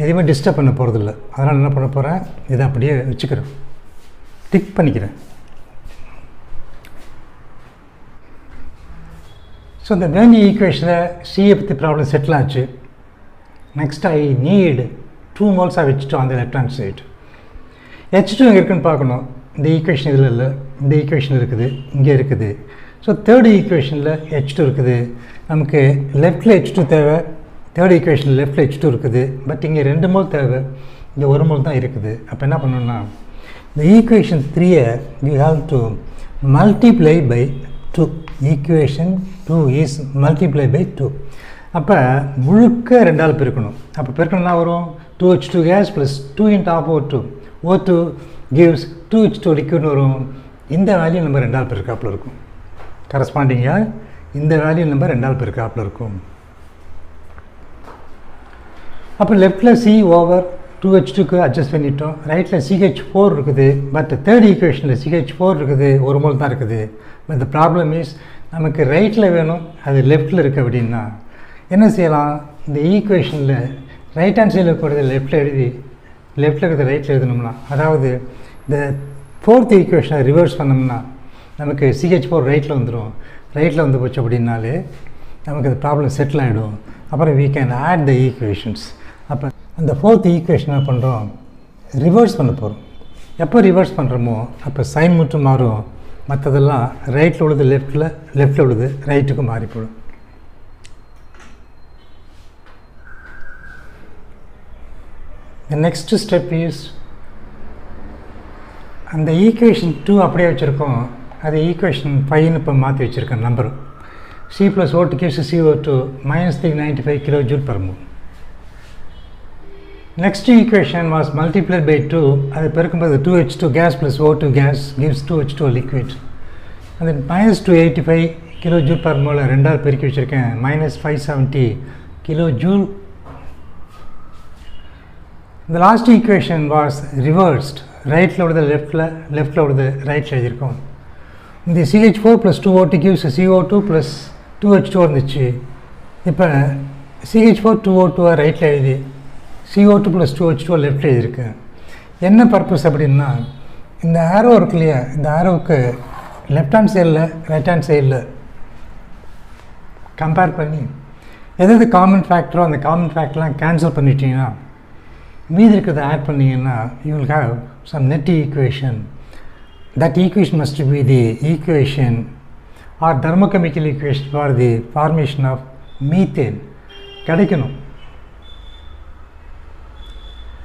எதுவுமே டிஸ்டர்ப் பண்ண போகிறதில்ல. அதனால் என்ன பண்ண போகிறேன், இதை அப்படியே வச்சுக்கிறேன், டிக் பண்ணிக்கிறேன். ஸோ இந்த வேண்டிய ஈக்குவேஷனில் சியை பற்றி ப்ராப்ளம் செட்டில் ஆச்சு. நெக்ஸ்ட் ஐ நீட் 2 மோல்ஸாக வச்சுட்டோம் அந்த லெஃப்ட் ஹேண்ட் சைடு. H2 எங்கே இருக்குன்னு பார்க்கணும். இந்த ஈக்குவேஷன் இதில் இல்லை, இந்த ஈக்குவேஷன் இருக்குது, இங்கே இருக்குது. ஸோ தேர்டு ஈக்குவேஷனில் H2 இருக்குது. நமக்கு லெஃப்டில் H2 தேவை, தேர்ட் ஈக்குவேஷனில் லெஃப்டில் H2 இருக்குது. பட் இங்கே 2 மோல் தேவை, இங்கே 1 மோல் தான் இருக்குது. அப்போ என்ன பண்ணணும்னா இந்த ஈக்குவேஷன் 3ஐ you have to multiply by 2. Equation 2 is multiply by 2. அப்போ முழுக்க 2ஆல் பெருக்கணும். அப்போ பெருக்கணும்னா வரும் 2H2 case plus 2 × O2. O2 gives 2H2 liquid வரும். இந்த வேல்யூ நம்ம 2ஆல் பெருக்காப்பில் இருக்கும். கரஸ்பாண்டிங்காக இந்த வேல்யூ நம்ம 2ஆல் பெருக்காப்பில் இருக்கும். அப்போ லெஃப்டில் சி ஓவர் 2H2க்கு அட்ஜஸ்ட் பண்ணிட்டோம். ரைட்டில் CH4 இருக்குது. பட் தேர்ட் ஈக்குவேஷனில் CH4 இருக்குது, ஒரு மோல் தான் இருக்குது. பட் த ப்ராப்ளம் இஸ் நமக்கு ரைட்டில் வேணும், அது லெஃப்டில் இருக்குது. அப்படின்னா என்ன செய்யலாம், இந்த ஈக்குவேஷனில் ரைட் ஹேண்ட் சைடில் இருக்கிறது லெஃப்டில் எழுதி லெஃப்டில் இருக்கிறது ரைட்டில் எழுதணும்னா, அதாவது இந்த ஃபோர்த் ஈக்குவேஷனை ரிவர்ஸ் பண்ணோம்னா நமக்கு CH4 ரைட்டில் வந்துடும். ரைட்டில் வந்து போச்சு அப்படின்னாலே நமக்கு அந்த ப்ராப்ளம் செட்டில் ஆகிடும். அப்புறம் we can add the equations. அப்போ அந்த ஃபோர்த் ஈக்குவேஷன் என்ன பண்ணுறோம், ரிவர்ஸ் பண்ண போகிறோம். எப்போ ரிவர்ஸ் பண்ணுறோமோ அப்போ சைன் மட்டும் மாறும், மற்றதெல்லாம் ரைட்டில் உள்ளது லெஃப்டில் உள்ளது ரைட்டுக்கு மாறிப்படும். The next step is அந்த ஈக்குவேஷன் 2 அப்படியே வச்சுருக்கோம், அது ஈக்குவேஷன் 5ன்னு இப்போ மாற்றி வச்சுருக்கேன் number. C + O2 gives CO2 -395 kJ/mol. Next equation was multiplied by 2. அது பெருக்கும்போது 2H2 gas plus O2 gas gives 2H2 liquid. அது -285 kJ/mol 2ஆல் பெருக்கி வச்சுருக்கேன், -570 kJ. The last equation was reversed. ரைட்டில் உள்ளது லெஃப்டில் உள்ளது ரைட்டில் எழுதியிருக்கோம். இந்த CH4 + 2O2 gives CO2 + 2H2 இருந்துச்சு. இப்போ CH4 2O2 ரைட்டில் எழுதி CO2 + 2H2 லெஃப்டில் எழுதியிருக்கேன். என்ன பர்பஸ் அப்படின்னா, இந்த ஆரோ இருக்கு இல்லையா, இந்த ஆரோவுக்கு லெஃப்ட் ஹேண்ட் சைடில் ரைட் ஹேண்ட் சைடில் கம்பேர் பண்ணி எதாவது காமன் ஃபேக்டரோ அந்த காமன் ஃபேக்டர்லாம் கேன்சல் பண்ணிட்டீங்கன்னா மீதி இருக்கிறத ஆட் பண்ணிங்கன்னா you will have some net equation. That equation must be the equation or thermochemical equation for the formation of methane கிடைக்கணும்.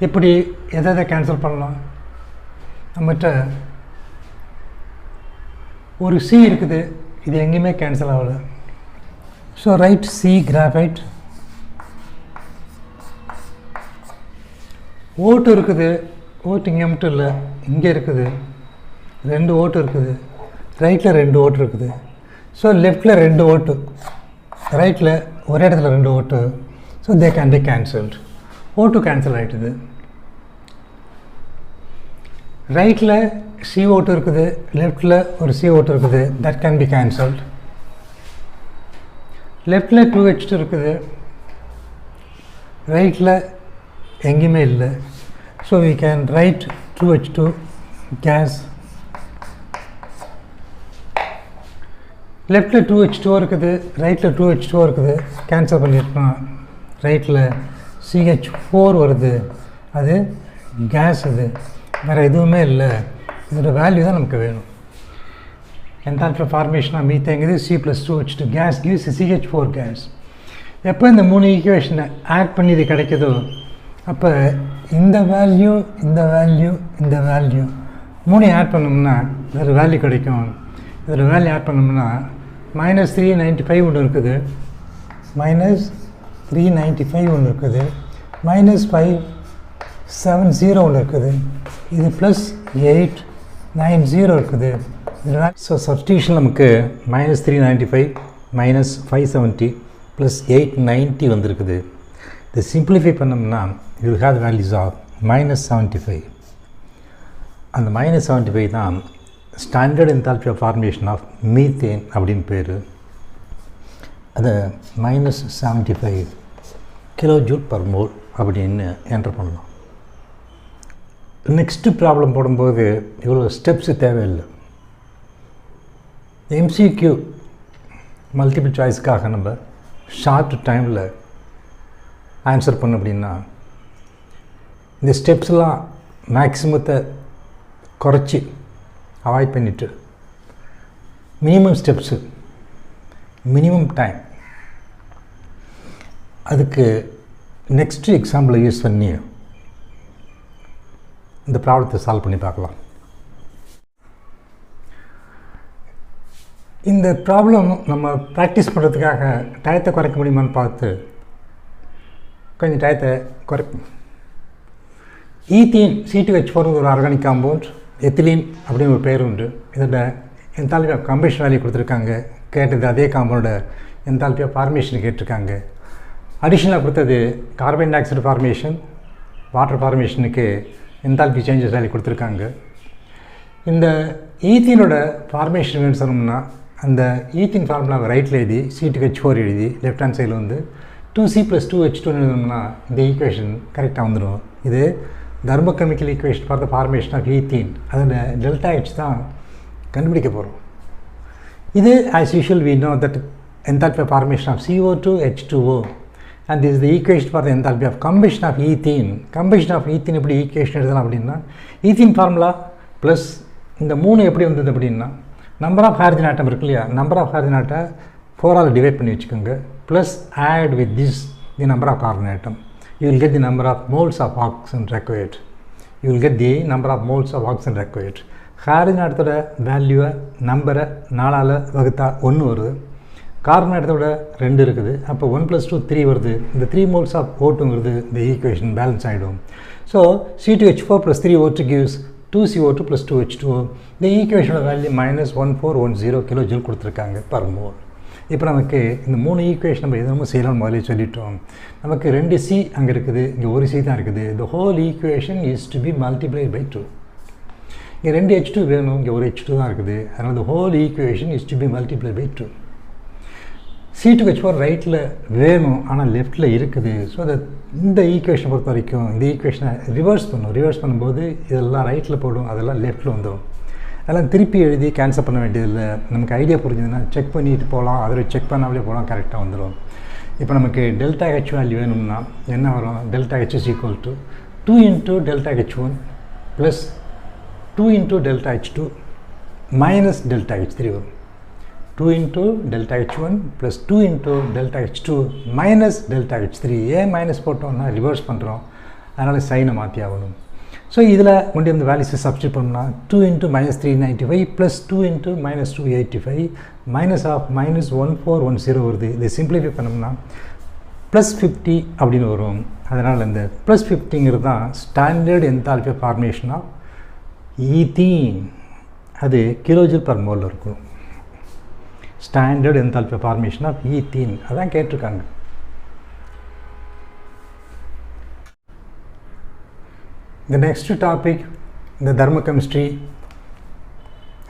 எப்படி எதை கேன்சல் பண்ணலாம், நம்மகிட்ட ஒரு சி இருக்குது, இது எங்கேயுமே கேன்சல் ஆகலை. So right C graphite. ஓட்டு இருக்குது, ஓட்டு இங்கே மட்டும் இல்லை, இங்கே இருக்குது 2 ஓட்டு இருக்குது, ரைட்டில் 2 ஓட்டு இருக்குது. ஸோ லெஃப்டில் 2 ஓட்டு, ரைட்டில் ஒரே இடத்துல 2 ஓட்டு. So they can be cancelled. ஓட்டு கேன்சல் ஆகிட்டுது. ரைட்டில் CO2 இருக்குது, லெஃப்டில் ஒரு CO2 இருக்குது, தட் கேன் பி கேன்சல்டு. லெஃப்டில் 2H2 இருக்குது, ரைட்டில் எங்கேயுமே இல்லை. So we can write 2H2 gas. லெஃப்டில் 2H2 இருக்குது, ரைட்டில் 2H2 இருக்குது. கேன்சல் பண்ணியிருக்கோம். ரைட்டில் CH4 வருது, அது கேஸ். அது வேறு எதுவுமே இல்லை. இதோட வேல்யூ தான் நமக்கு வேணும். என்தால்பி ஃபார்மேஷனாக மீத்தேங்குது C+2H2 gas gives CH4 gas. எப்போ இந்த 3 ஈக்குவேஷனை ஆட் பண்ணி இது கிடைக்குதோ அப்போ இந்த வேல்யூ, இந்த வேல்யூ, இந்த வேல்யூ 3 ஆட் பண்ணோம்னா இதோட வேல்யூ கிடைக்கும். இதோட வேல்யூ ஆட் பண்ணோம்னா -395 ஒன்று இருக்குது, -395 ஒன்று இருக்குது, -570 ஒன்று இருக்குது, இது +890 இருக்குது. ஸோ சப்ஸ்டியூஷன் நமக்கு -395 -570 +890 வந்திருக்குது. இதை சிம்பிளிஃபை பண்ணோம்னா you will have values of -75. அந்த -75 தான் standard enthalpy of formation of methane அப்படின்னு பேர். அதை -75 kJ/mol அப்படின்னு என்டர் பண்ணலாம். நெக்ஸ்ட்டு ப்ராப்ளம் போடும்போது இவ்வளோ ஸ்டெப்ஸு தேவையில்லை. MCQ மல்டிபிள் சாய்ஸ்க்காக நம்ம ஷார்ட் டைமில் ஆன்சர் பண்ண அப்படின்னா இந்த ஸ்டெப்ஸ்லாம் மேக்ஸிமத்தை குறைச்சி அவாய்ட் பண்ணிவிட்டு மினிமம் ஸ்டெப்ஸு, மினிமம் டைம், அதுக்கு நெக்ஸ்ட்டு எக்ஸாம்பிளை யூஸ் பண்ணி இந்த ப்ராப்ளத்தை சால்வ் பண்ணி பார்க்கலாம். இந்த ப்ராப்ளம் நம்ம ப்ராக்டிஸ் பண்ணுறதுக்காக டயத்தை குறைக்க முடியுமான்னு பார்த்து கொஞ்சம் டயத்தை ஈத்தீன் C2H4 ஒரு ஆர்கானிக் காம்பவுண்ட், எத்திலீன் அப்படின்னு ஒரு பேர் உண்டு. இதோட என்தால்பி ஆஃப் கம்பஷன் வேல்யூ கொடுத்துருக்காங்க. கேட்டது அதே காம்பவுண்டோட என்தால்பி ஆஃப் ஃபார்மேஷன் கேட்டிருக்காங்க. அடிஷ்னலாக கொடுத்தது carbon dioxide formation, water ஃபார்மேஷனுக்கு என்தால்பி சேஞ்சஸ் வேல்யூ கொடுத்துருக்காங்க. இந்த ஈத்தீனோட ஃபார்மேஷன் வேணும்னு சொன்னோம்னா அந்த ஈத்தீன் ஃபார்முலாவை ரைட்டில் எழுதி C2H4 எழுதி லெஃப்ட் ஹேண்ட் சைடில் வந்து 2C+2H2 எழுதணும்னா இந்த ஈக்குவேஷன் கரெக்டாக வந்துடும். இது thermochemical equation for the formation of ethene. அதோட டெல்டா H தான் கண்டுபிடிக்க போகிறோம். இது as usual we know that enthalpy of formation of CO2 H2O and this is the equation for the enthalpy of combustion of ethene. Combustion of ethene எப்படி equation எழுதலாம் அப்படின்னா ethene formula plus இந்த 3 எப்படி வந்தது அப்படின்னா நம்பர் ஆஃப் ஹைட்ரஜன் ஆட்டம் இருக்கு இல்லையா, number of hydrogen ஆட்டை 4ஆல் டிவைட் பண்ணி வச்சுக்கோங்க, plus add with this the number of carbon atom. You will get the number of moles of oxygen required. You will get the number of moles of oxygen required. Hydrogen ஆட்டத்தோட வேல்யூவை நம்பரை 4ஆல் வகுத்தா 1 வருது. Carbon ஆட்டத்தோட 2 இருக்குது, அப்போ 1 + 2 3 வருது. இந்த 3 moles of O2 வருது. இந்த ஈக்குவேஷன் பேலன்ஸ் ஆகிடும். So C2H4 + 3O2 gives 2CO2 + 2H2O. இந்த ஈக்குவேஷனோட வேல்யூ -1410 kJ கொடுத்துருக்காங்க per mole. இப்போ நமக்கு இந்த 3 ஈக்குவேஷன் நம்ம எதுவும் செய்யலாம்னு முதலே சொல்லிட்டோம். நமக்கு 2 C அங்கே இருக்குது, இங்கே 1 C தான் இருக்குது. the whole equation is to be multiplied by 2. இங்கே 2 H2 வேணும், இங்கே 1 H2 தான் இருக்குது. அதனால் the whole equation is to be multiplied by 2. C2H4 ரைட்டில் வேணும், ஆனால் லெஃப்டில் இருக்குது. ஸோ இந்த ஈக்குவேஷனை பொறுத்த வரைக்கும் இந்த ஈக்குவேஷனை ரிவர்ஸ் பண்ணும்போது இதெல்லாம் ரைட்டில் போடும், அதெல்லாம் லெஃப்டில் வந்துடும். அதெல்லாம் திருப்பி எழுதி கேன்சல் பண்ண வேண்டியதில்லை. நமக்கு ஐடியா புரிஞ்சதுன்னா செக் பண்ணிட்டு போகலாம், அதில் செக் பண்ணாமலே போகலாம், கரெக்டாக வந்துடும். இப்போ நமக்கு டெல்டா H வேல்யூ வேணும்னா என்ன வரும்? Delta H is equal to 2 × delta H1 + 2 × delta H2 minus delta H3 வரும். 2 × delta H1 + 2 × delta H2 minus delta H3. ஏன் மைனஸ் போட்டோம்னா ரிவர்ஸ் பண்ணுறோம், அதனால் சைனை மாற்றி ஆகணும். ஸோ இதில் கொண்டு வந்து வேல்யூஸை சப்ஸ்டியூட் பண்ணோம்னா 2 × -395 + 2 × -285 -1410 வருது. இதை சிம்பிளிஃபை பண்ணோம்னா +50 அப்படின்னு வரும். அதனால் இந்த +50ங்கிறது தான் standard enthalpy formation of ethene. அது kJ/mol இருக்கும். Standard enthalpy formation of ethene அதான் கேட்டிருக்காங்க. The next topic, the thermochemistry,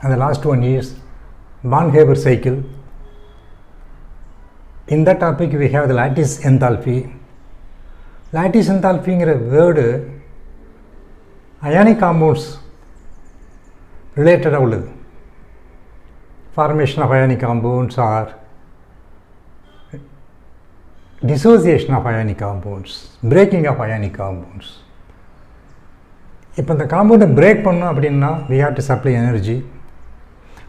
and the last one is Born-Haber cycle. In that topic we have the lattice enthalpy. Lattice என்தால்பிங்கிற word ionic compounds ரிலேட்டடாக உள்ளது. formation of ionic compounds or dissociation of ionic compounds, breaking of ionic compounds. இப்போ இந்த காம்பவுண்டை break பண்ணோம் அப்படின்னா we have to supply energy.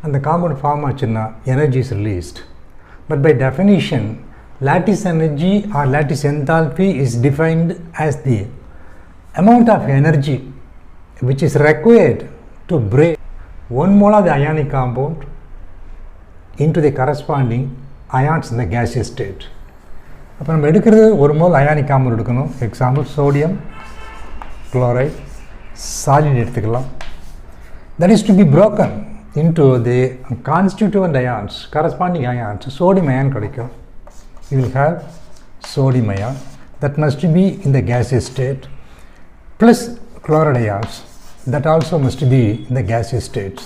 அந்த compound form ஆச்சுன்னா energy is released. But by definition lattice energy or lattice enthalpy is defined as the amount of energy which is required to break 1 mole of the ionic compound into the corresponding ions in the gaseous state. அப்போ நம்ம எடுக்கிறது 1 mole ionic compound எடுக்கணும். Example sodium chloride solid எடுத்துக்கலாம். That is to be broken into the constituent ions, corresponding ions. sodium ion கிடைக்கும். You will have sodium ion that must be in the gaseous state plus chloride ions that also must be in the gaseous states.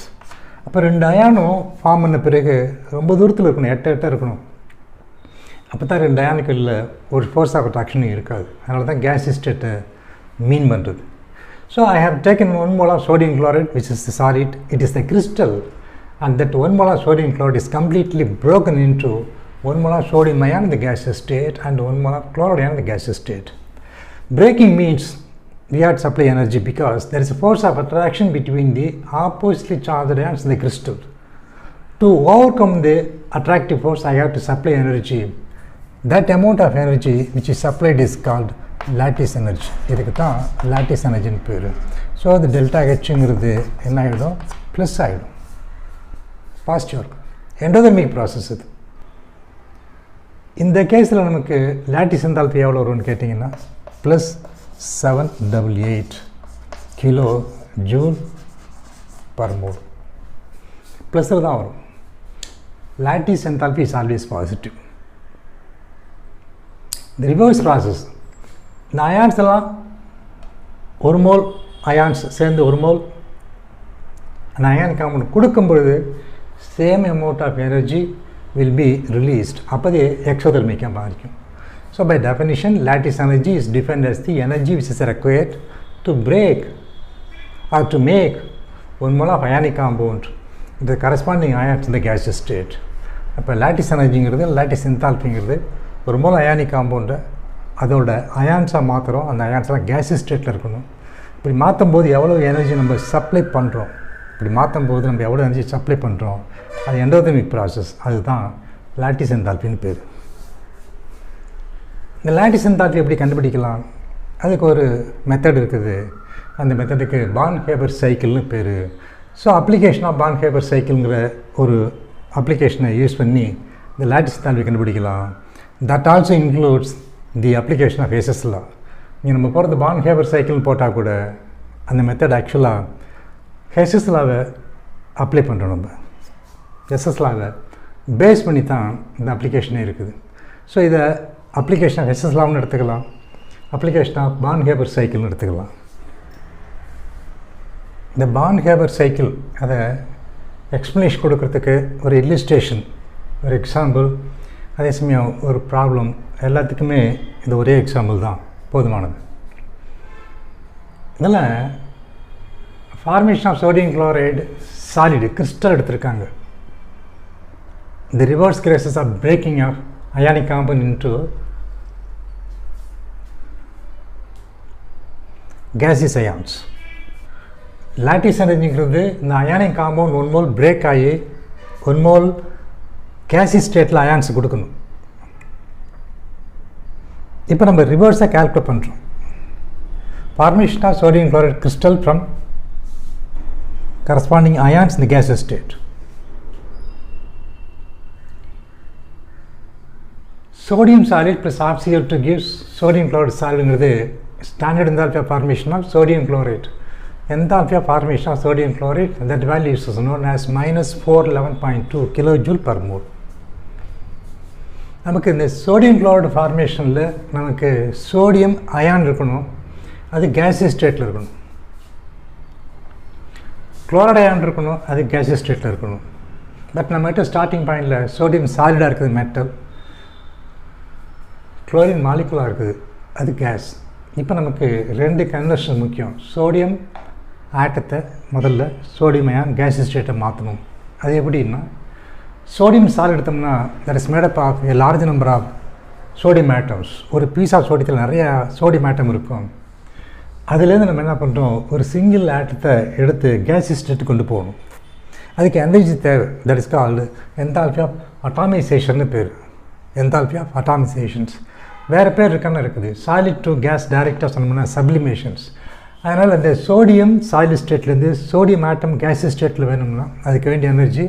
அப்போ 2 அயானும் form பண்ண பிறகு ரொம்ப தூரத்தில் இருக்கணும், எட்ட இருக்கணும். அப்போ தான் 2 அயானுக்குள்ள ஒரு ஃபோர்ஸ் ஆஃப் அட்ராக்ஷனும் இருக்காது. அதனால தான் gaseous state மீன் பண்ணுறது. So I have taken 1 mole of sodium chloride which is the solid. It is the crystal and that 1 mole of sodium chloride is completely broken into 1 mole of sodium ion in the gaseous state and 1 mole of chloride ion in the gaseous state. Breaking means we have to supply energy because there is a force of attraction between the oppositely charged ions in the crystal. To overcome the attractive force, I have to supply energy. That amount of energy which is supplied is called lattice energy. இதுக்கு தான் lattice energy பேர். So அது delta ஹெச்ங்கிறது என்ன ஆகிடும், plus ஆகிடும், positive இருக்கும். Endothermic process இது. இந்த கேஸில் நமக்கு லாட்டிஸ் என்தால்பி எவ்வளோ வரும்னு கேட்டிங்கன்னா plus 788 kilo joule per mole ப்ளஸில் தான் வரும். Lattice enthalpy is always positive. இந்த ரிவர்ஸ் ப்ராசஸ், இந்த அயான்ஸ் எல்லாம் 1 மோல் அயான்ஸ் சேர்ந்து 1 மோல் அந்த அயான் காம்பவுண்ட் கொடுக்கும் பொழுது same amount of energy will be released. அப்போது எக்ஸோதெர்மிக்காக மாறிக்கும். So by definition lattice energy is defined as the energy which is required to break or to make 1 mole of ionic compound the corresponding ions in the gaseous state. அப்போ lattice energyங்கிறது lattice enthalpyங்கிறது 1 mole ionic compound அதோட அயான்ஸாக மாற்றுறோம். அந்த அயான்ஸ்லாம் gaseous stateல இருக்கணும். இப்படி மாற்றும் போது எவ்வளோ energy நம்ம supply பண்ணுறோம், இப்படி மாற்றும் போது நம்ம எவ்வளோ எனர்ஜி சப்ளை பண்ணுறோம், அது எண்டோதெர்மிக் ப்ராசஸ். அதுதான் லாட்டிஸ் என்தால்பின்னு பேர். இந்த லாட்டிஸ் என்தால்பி எப்படி கண்டுபிடிக்கலாம், அதுக்கு ஒரு மெத்தட் இருக்குது. அந்த மெத்தடுக்கு பான் ஹேபர் சைக்கிள்னு பேர். So application of Born Haber சைக்கிள்ங்கிற ஒரு அப்ளிகேஷனை யூஸ் பண்ணி இந்த லாட்டிஸ் என்தால்பி கண்டுபிடிக்கலாம். That also includes the application of Hess law. இங்கே நம்ம போகிறது பான் ஹேபர் சைக்கிள்னு போட்டால் கூட அந்த மெத்தட் ஆக்சுவலாக எஸ்எஸ் லாவை அப்ளை பண்ணுறோம். நம்ம எஸ்எஸ் லாவை பேஸ் பண்ணி தான் இந்த அப்ளிகேஷனே இருக்குது. ஸோ இதை அப்ளிகேஷன் ஆஃப் எஸ்எஸ் லான்னு எடுத்துக்கலாம், அப்ளிகேஷன் ஆஃப் பான் ஹேபர் சைக்கிள்னு எடுத்துக்கலாம். இந்த பான் ஹேபர் சைக்கிள் அதை எக்ஸ்ப்ளனேஷன் கொடுக்கறதுக்கு ஒரு இல்லுஸ்ட்ரேஷன், ஒரு எக்ஸாம்பிள், அதே சமயம் ஒரு ப்ராப்ளம், எல்லாத்துக்குமே இந்த ஒரே எக்ஸாம்பிள் தான் போதுமானது. இதில் formation of sodium chloride solid crystal எடுத்திருக்காங்க. The reverse cases of breaking of ionic compound into gaseous ions. Lattice energyங்கிறது இந்த அயானிக் காம்பவுண்ட் 1 மோல் பிரேக் ஆகி 1 மோல் gaseous ஸ்டேட்டில் அயான்ஸ் கொடுக்கணும். இப்போ நம்ம ரிவர்ஸாக கால்குலேட் பண்ணுறோம். Formation of sodium chloride crystal from corresponding ions in the gaseous state. Sodium solid plus HCl2 gives sodium chloride solid. Standard enthalpy of formation of sodium chloride. Enthalpy of formation of sodium chloride, that value is known as minus 411.2 kilojoule per mole. நமக்கு இந்த sodium chloride ஃபார்மேஷனில் நமக்கு sodium ion இருக்கணும், அது gaseous ஸ்டேட்டில் இருக்கணும். Chloride ion இருக்கணும், அது gaseous ஸ்டேட்டில் இருக்கணும். பட் நம்மகிட்ட ஸ்டார்டிங் பாயிண்டில் சோடியம் சாலிடாக இருக்குது மெட்டல், குளோரின் மாலிகுலாக இருக்குது, அது கேஸ். இப்போ நமக்கு 2 கன்வர்ஷன் முக்கியம். சோடியம் ஆட்டத்தை முதல்ல சோடியம் அயான் கேஸ் ஸ்டேட்டை மாற்றணும். அது எப்படின்னா, சோடியம் சால் எடுத்தோம்னா that is made up of a large number of sodium atoms. ஒரு பீஸ் ஆஃப் சோடியத்தில் நிறையா சோடியம் ஆட்டம் இருக்கும். அதுலேருந்து நம்ம என்ன பண்ணுறோம், ஒரு சிங்கிள் ஆட்டத்தை எடுத்து கேஸ் ஸ்டேட்டுக்கு கொண்டு போகணும். அதுக்கு எனர்ஜி தேவை. That is called enthalpy of atomisation பேர். என்தால்பி ஆஃப் அட்டாமைசேஷன்ஸ் வேறு பேர் இருக்கான்னு இருக்குது. சாலிட் டு கேஸ் டைரெக்டாக சொன்னோம்னா சப்ளிமேஷன்ஸ். அதனால் அந்த சோடியம் சாலிட் ஸ்டேட்லேருந்து சோடியம் ஆட்டம் கேஸ் ஸ்டேட்டில் வேணும்னா அதுக்கு வேண்டிய எனர்ஜி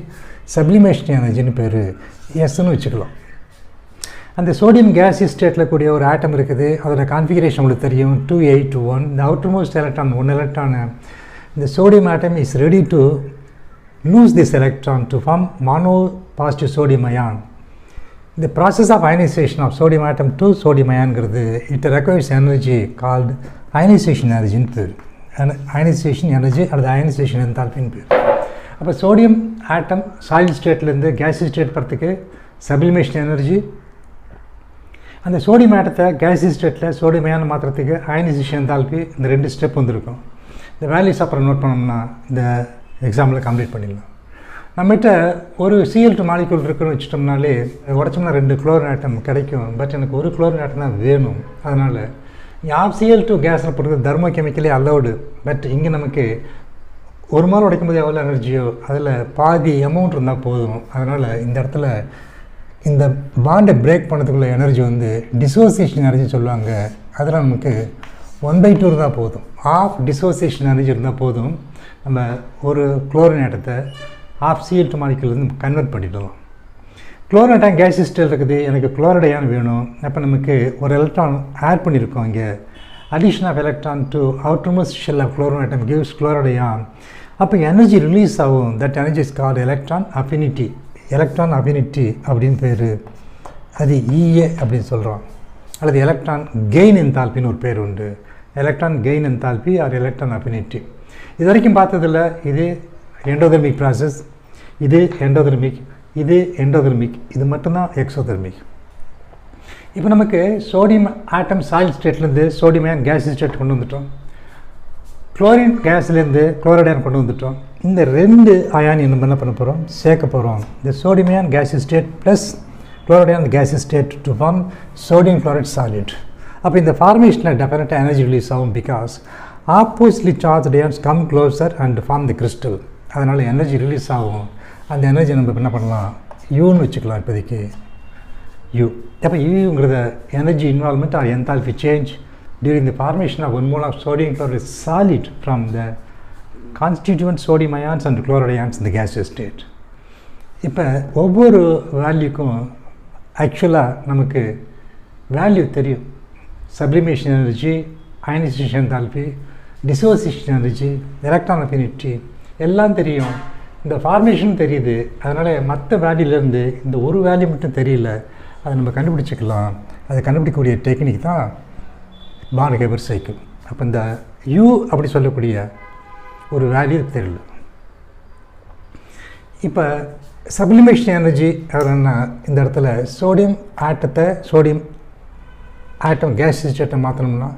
சப்ளிமேஷன் எனர்ஜின்னு பேர், எஸ்ன்னு வச்சுக்கலாம். அந்த சோடியம் கேஸ் ஸ்டேட்டில் கூடிய ஒரு ஆட்டம் இருக்குது. அதோட கான்ஃபிகரேஷன் உங்களுக்கு தெரியும், 281. இந்த அவுட்டர் மோஸ்ட் எலக்ட்ரான் 1 எலக்ட்ரான். இந்த sodium atom is ready to lose this electron to form monopositive sodium ion. The process of ionization of sodium atom to sodium ion it requires energy called ionization energy in பேர். ionization energy அல்லது ionization enthalpy in பேர். அப்போ sodium atom solid ஸ்டேட்லேருந்து case state போகிறதுக்கு sublimation energy, அந்த sodium ஆட்டத்தை case ஸ்டேட்டில் sodium ion மாற்றுறதுக்கு ionisation enthalpy, இந்த 2 ஸ்டெப் வந்திருக்கும். இந்த வேல்யூஸ் அப்புறம் நோட் பண்ணோம்னா இந்த எக்ஸாம்பிள் கம்ப்ளீட் பண்ணிடலாம். நம்மகிட்ட ஒரு Cl2 மாலிக்யூல் இருக்குன்னு வச்சுட்டோம்னாலே உடச்சோம்னா 2 குளோரின் ஆட்டம் கிடைக்கும். பட் எனக்கு ஒரு குளோரின் ஆட்டம் தான் வேணும். அதனால் ஆஃப் Cl2 கேஸில் போடுறது தெர்மோ கெமிக்கலி அலௌடு. பட் இங்கே நமக்கு ஒரு மால் உடைக்கும் போது எவ்வளோ எனர்ஜியோ அதில் பாதி அமௌண்ட் இருந்தால் போதும். அதனால் இந்த இடத்துல இந்த பாண்டை பிரேக் பண்ணதுக்குள்ள எனர்ஜி வந்து டிசோசியேஷன் எனர்ஜி சொல்லுவாங்க. அதில் நமக்கு 1/2 இருந்தால் போதும். ஆஃப் டிசோசியேஷன் எனர்ஜி இருந்தால் போதும். நம்ம ஒரு குளோரின் ஆட்டத்தை ஆஃப் Cl2 மாலிக்யூல்லேருந்து கன்வெர்ட் பண்ணிடலாம். குளோரின் ஆட்டம் கேஸ் ஸ்டேட் இருக்குது, எனக்கு குளோரைடு அயான் வேணும். அப்போ நமக்கு ஒரு எலக்ட்ரான் ஆட் பண்ணியிருக்கோம். இங்கே addition of electron to outermost shell of chlorine atom gives chloride ion. அப்போ எனர்ஜி ரிலீஸ் ஆகும். That energy is called electron affinity. Electron affinity அப்படின்னு பேர். அது EA அப்படின்னு சொல்கிறோம். அல்லது எலக்ட்ரான் கெயின் என்தால்பின்னு ஒரு பேர் உண்டு. Electron gain enthalpy or electron affinity. இது வரைக்கும் பார்த்ததில் இது எண்டோதெர்மிக் ப்ராசஸ், இது எண்டோதெர்மிக், இது எண்டோதெர்மிக், இது மட்டும்தான் எக்ஸோதெர்மிக். இப்போ நமக்கு சோடியம் ஆட்டம் சாலிட் ஸ்டேட்லேருந்து சோடியம் அயான் கேஸ் ஸ்டேட் கொண்டு வந்துட்டோம். குளோரின் கேஸ்லேருந்து குளோரைடு அயான் கொண்டு வந்துட்டோம். இந்த 2 அயான் நம்ம என்ன பண்ண போகிறோம், சேர்க்க போகிறோம். இந்த sodium ion gas state plus chloride ion gas state to form sodium chloride solid. அப்போ இந்த ஃபார்மேஷனில் டெஃபினட்டாக எனர்ஜி ரிலீஸ் ஆகும். Because oppositely charged ions come closer and form the crystal. அதனால் எனர்ஜி ரிலீஸ் ஆகும். அந்த எனர்ஜி நம்ம என்ன பண்ணலாம், யூன்னு வச்சுக்கலாம் இப்போதைக்கு, யூ. அப்போ யூங்கிறத energy involvement or enthalpy change during the formation of 1 mole of sodium chloride solid from the constituent sodium ions and chloride ions இந்த கேஸ் ஸ்டேட். இப்போ ஒவ்வொரு வேல்யூக்கும் ஆக்சுவலாக நமக்கு வேல்யூ தெரியும். Sublimation energy, ionisation enthalpy, dissociation energy, electron affinity எல்லாம் தெரியும். இந்த ஃபார்மேஷன் தெரியுது. அதனால் மற்ற வேல்யூலேருந்து இந்த ஒரு வேல்யூ மட்டும் தெரியல, அதை நம்ம கண்டுபிடிச்சிக்கலாம். அதை கண்டுபிடிக்கக்கூடிய டெக்னிக் தான் பாண்ட் ஹேபர் சைக்கிள். அப்போ இந்த யூ அப்படி சொல்லக்கூடிய ஒரு வேல்யூ தெரியல. இப்போ சப்ளிமேஷன் எனர்ஜி அப்படின்னா இந்த இடத்துல சோடியம் ஆட்டத்தை சோடியம் ஆட்டம் கேஸ் ஸ்டேட்டை மாற்றணும்னா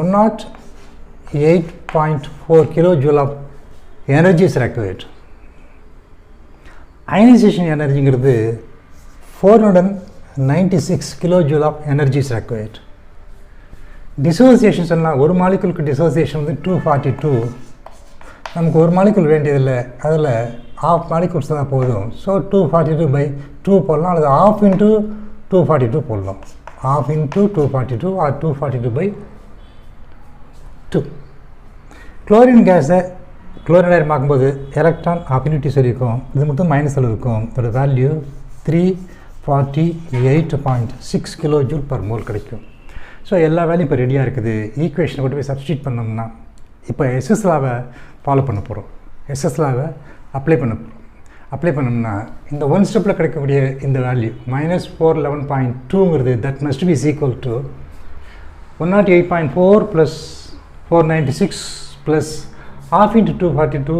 108.4 kilojoule of energy is required. Ionisation எனர்ஜிங்கிறது 496 kilojoule of energy is required. Dissociation சொன்னால் ஒரு மாலிகுலுக்கு டிசோசியேஷன் வந்து 242. நமக்கு ஒரு மாலிகுல் வேண்டியதில்லை, அதில் ஆஃப் மாலிகுல்ஸ் தான் போதும். ஸோ 242/2 போடலாம், அல்லது ஆஃப் இன்ட்டு 242 போடலாம். Half into 242 or 242/2. குளோரின் கேஸை குளோரைடு பார்க்கும்போது எலக்ட்ரான் அஃபினிட்டி சொல்லியிருக்கோம். இது மட்டும் மைனஸில் இருக்கும். இதோட வேல்யூ 348.6 கிலோஜூல் பர் மோல் கிடைக்கும். ஸோ எல்லா வேலையும் இப்போ ரெடியாக இருக்குது. ஈக்குவேஷனை கொண்டு போய் சப்ஸ்டியூட் பண்ணோம்னா இப்போ எஸ்எஸ் லாவை ஃபாலோ பண்ண போகிறோம். எஸ்எஸ் லாவை அப்ளை பண்ண போகிறோம். அப்ளை பண்ணோம்னா இந்த 1 ஸ்டெப்பில் கிடைக்கக்கூடிய இந்த வேல்யூ -411.2ங்கிறது that must be equal to 108.4 + 496 + half into 242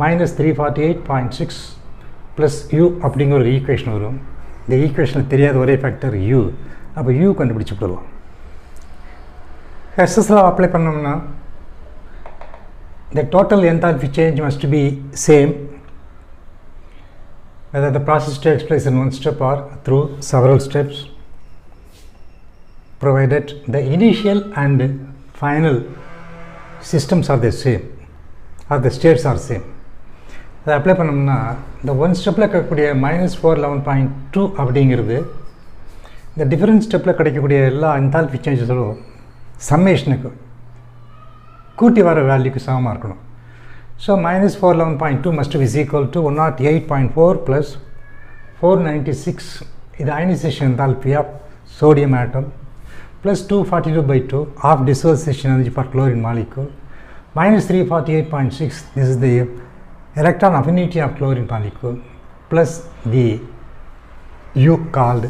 minus 348.6 plus u அப்படிங்கிற ஒரு ஈக்குவேஷன் வரும். இந்த ஈக்குவேஷனில் தெரியாத ஒரே ஃபேக்டர் u. அப்போ u கண்டுபிடிச்சு விடலாம். Hess's law apply பண்ணோம்னா the total enthalpy change must be same whether the process takes place in one step or through several steps, provided the initial and final systems are the same or the states are same. அதை apply பண்ணோம்னா இந்த one ஸ்டெப்பில் இருக்கக்கூடிய -411.2 அப்படிங்கிறது இந்த different ஸ்டெப்பில் கிடைக்கக்கூடிய எல்லா என்தால்பி சேஞ்சஸும் சம்மேஷனுக்கு கூட்டி வர வேல்யூக்கு சமமாக இருக்கணும். So -411.2 must is equal to 108.4 plus 496 இது ionisation enthalpy of sodium atom plus 242/2 of dissociation energy for chlorine molecule -348.6 this is the electron affinity of chlorine molecule plus the U called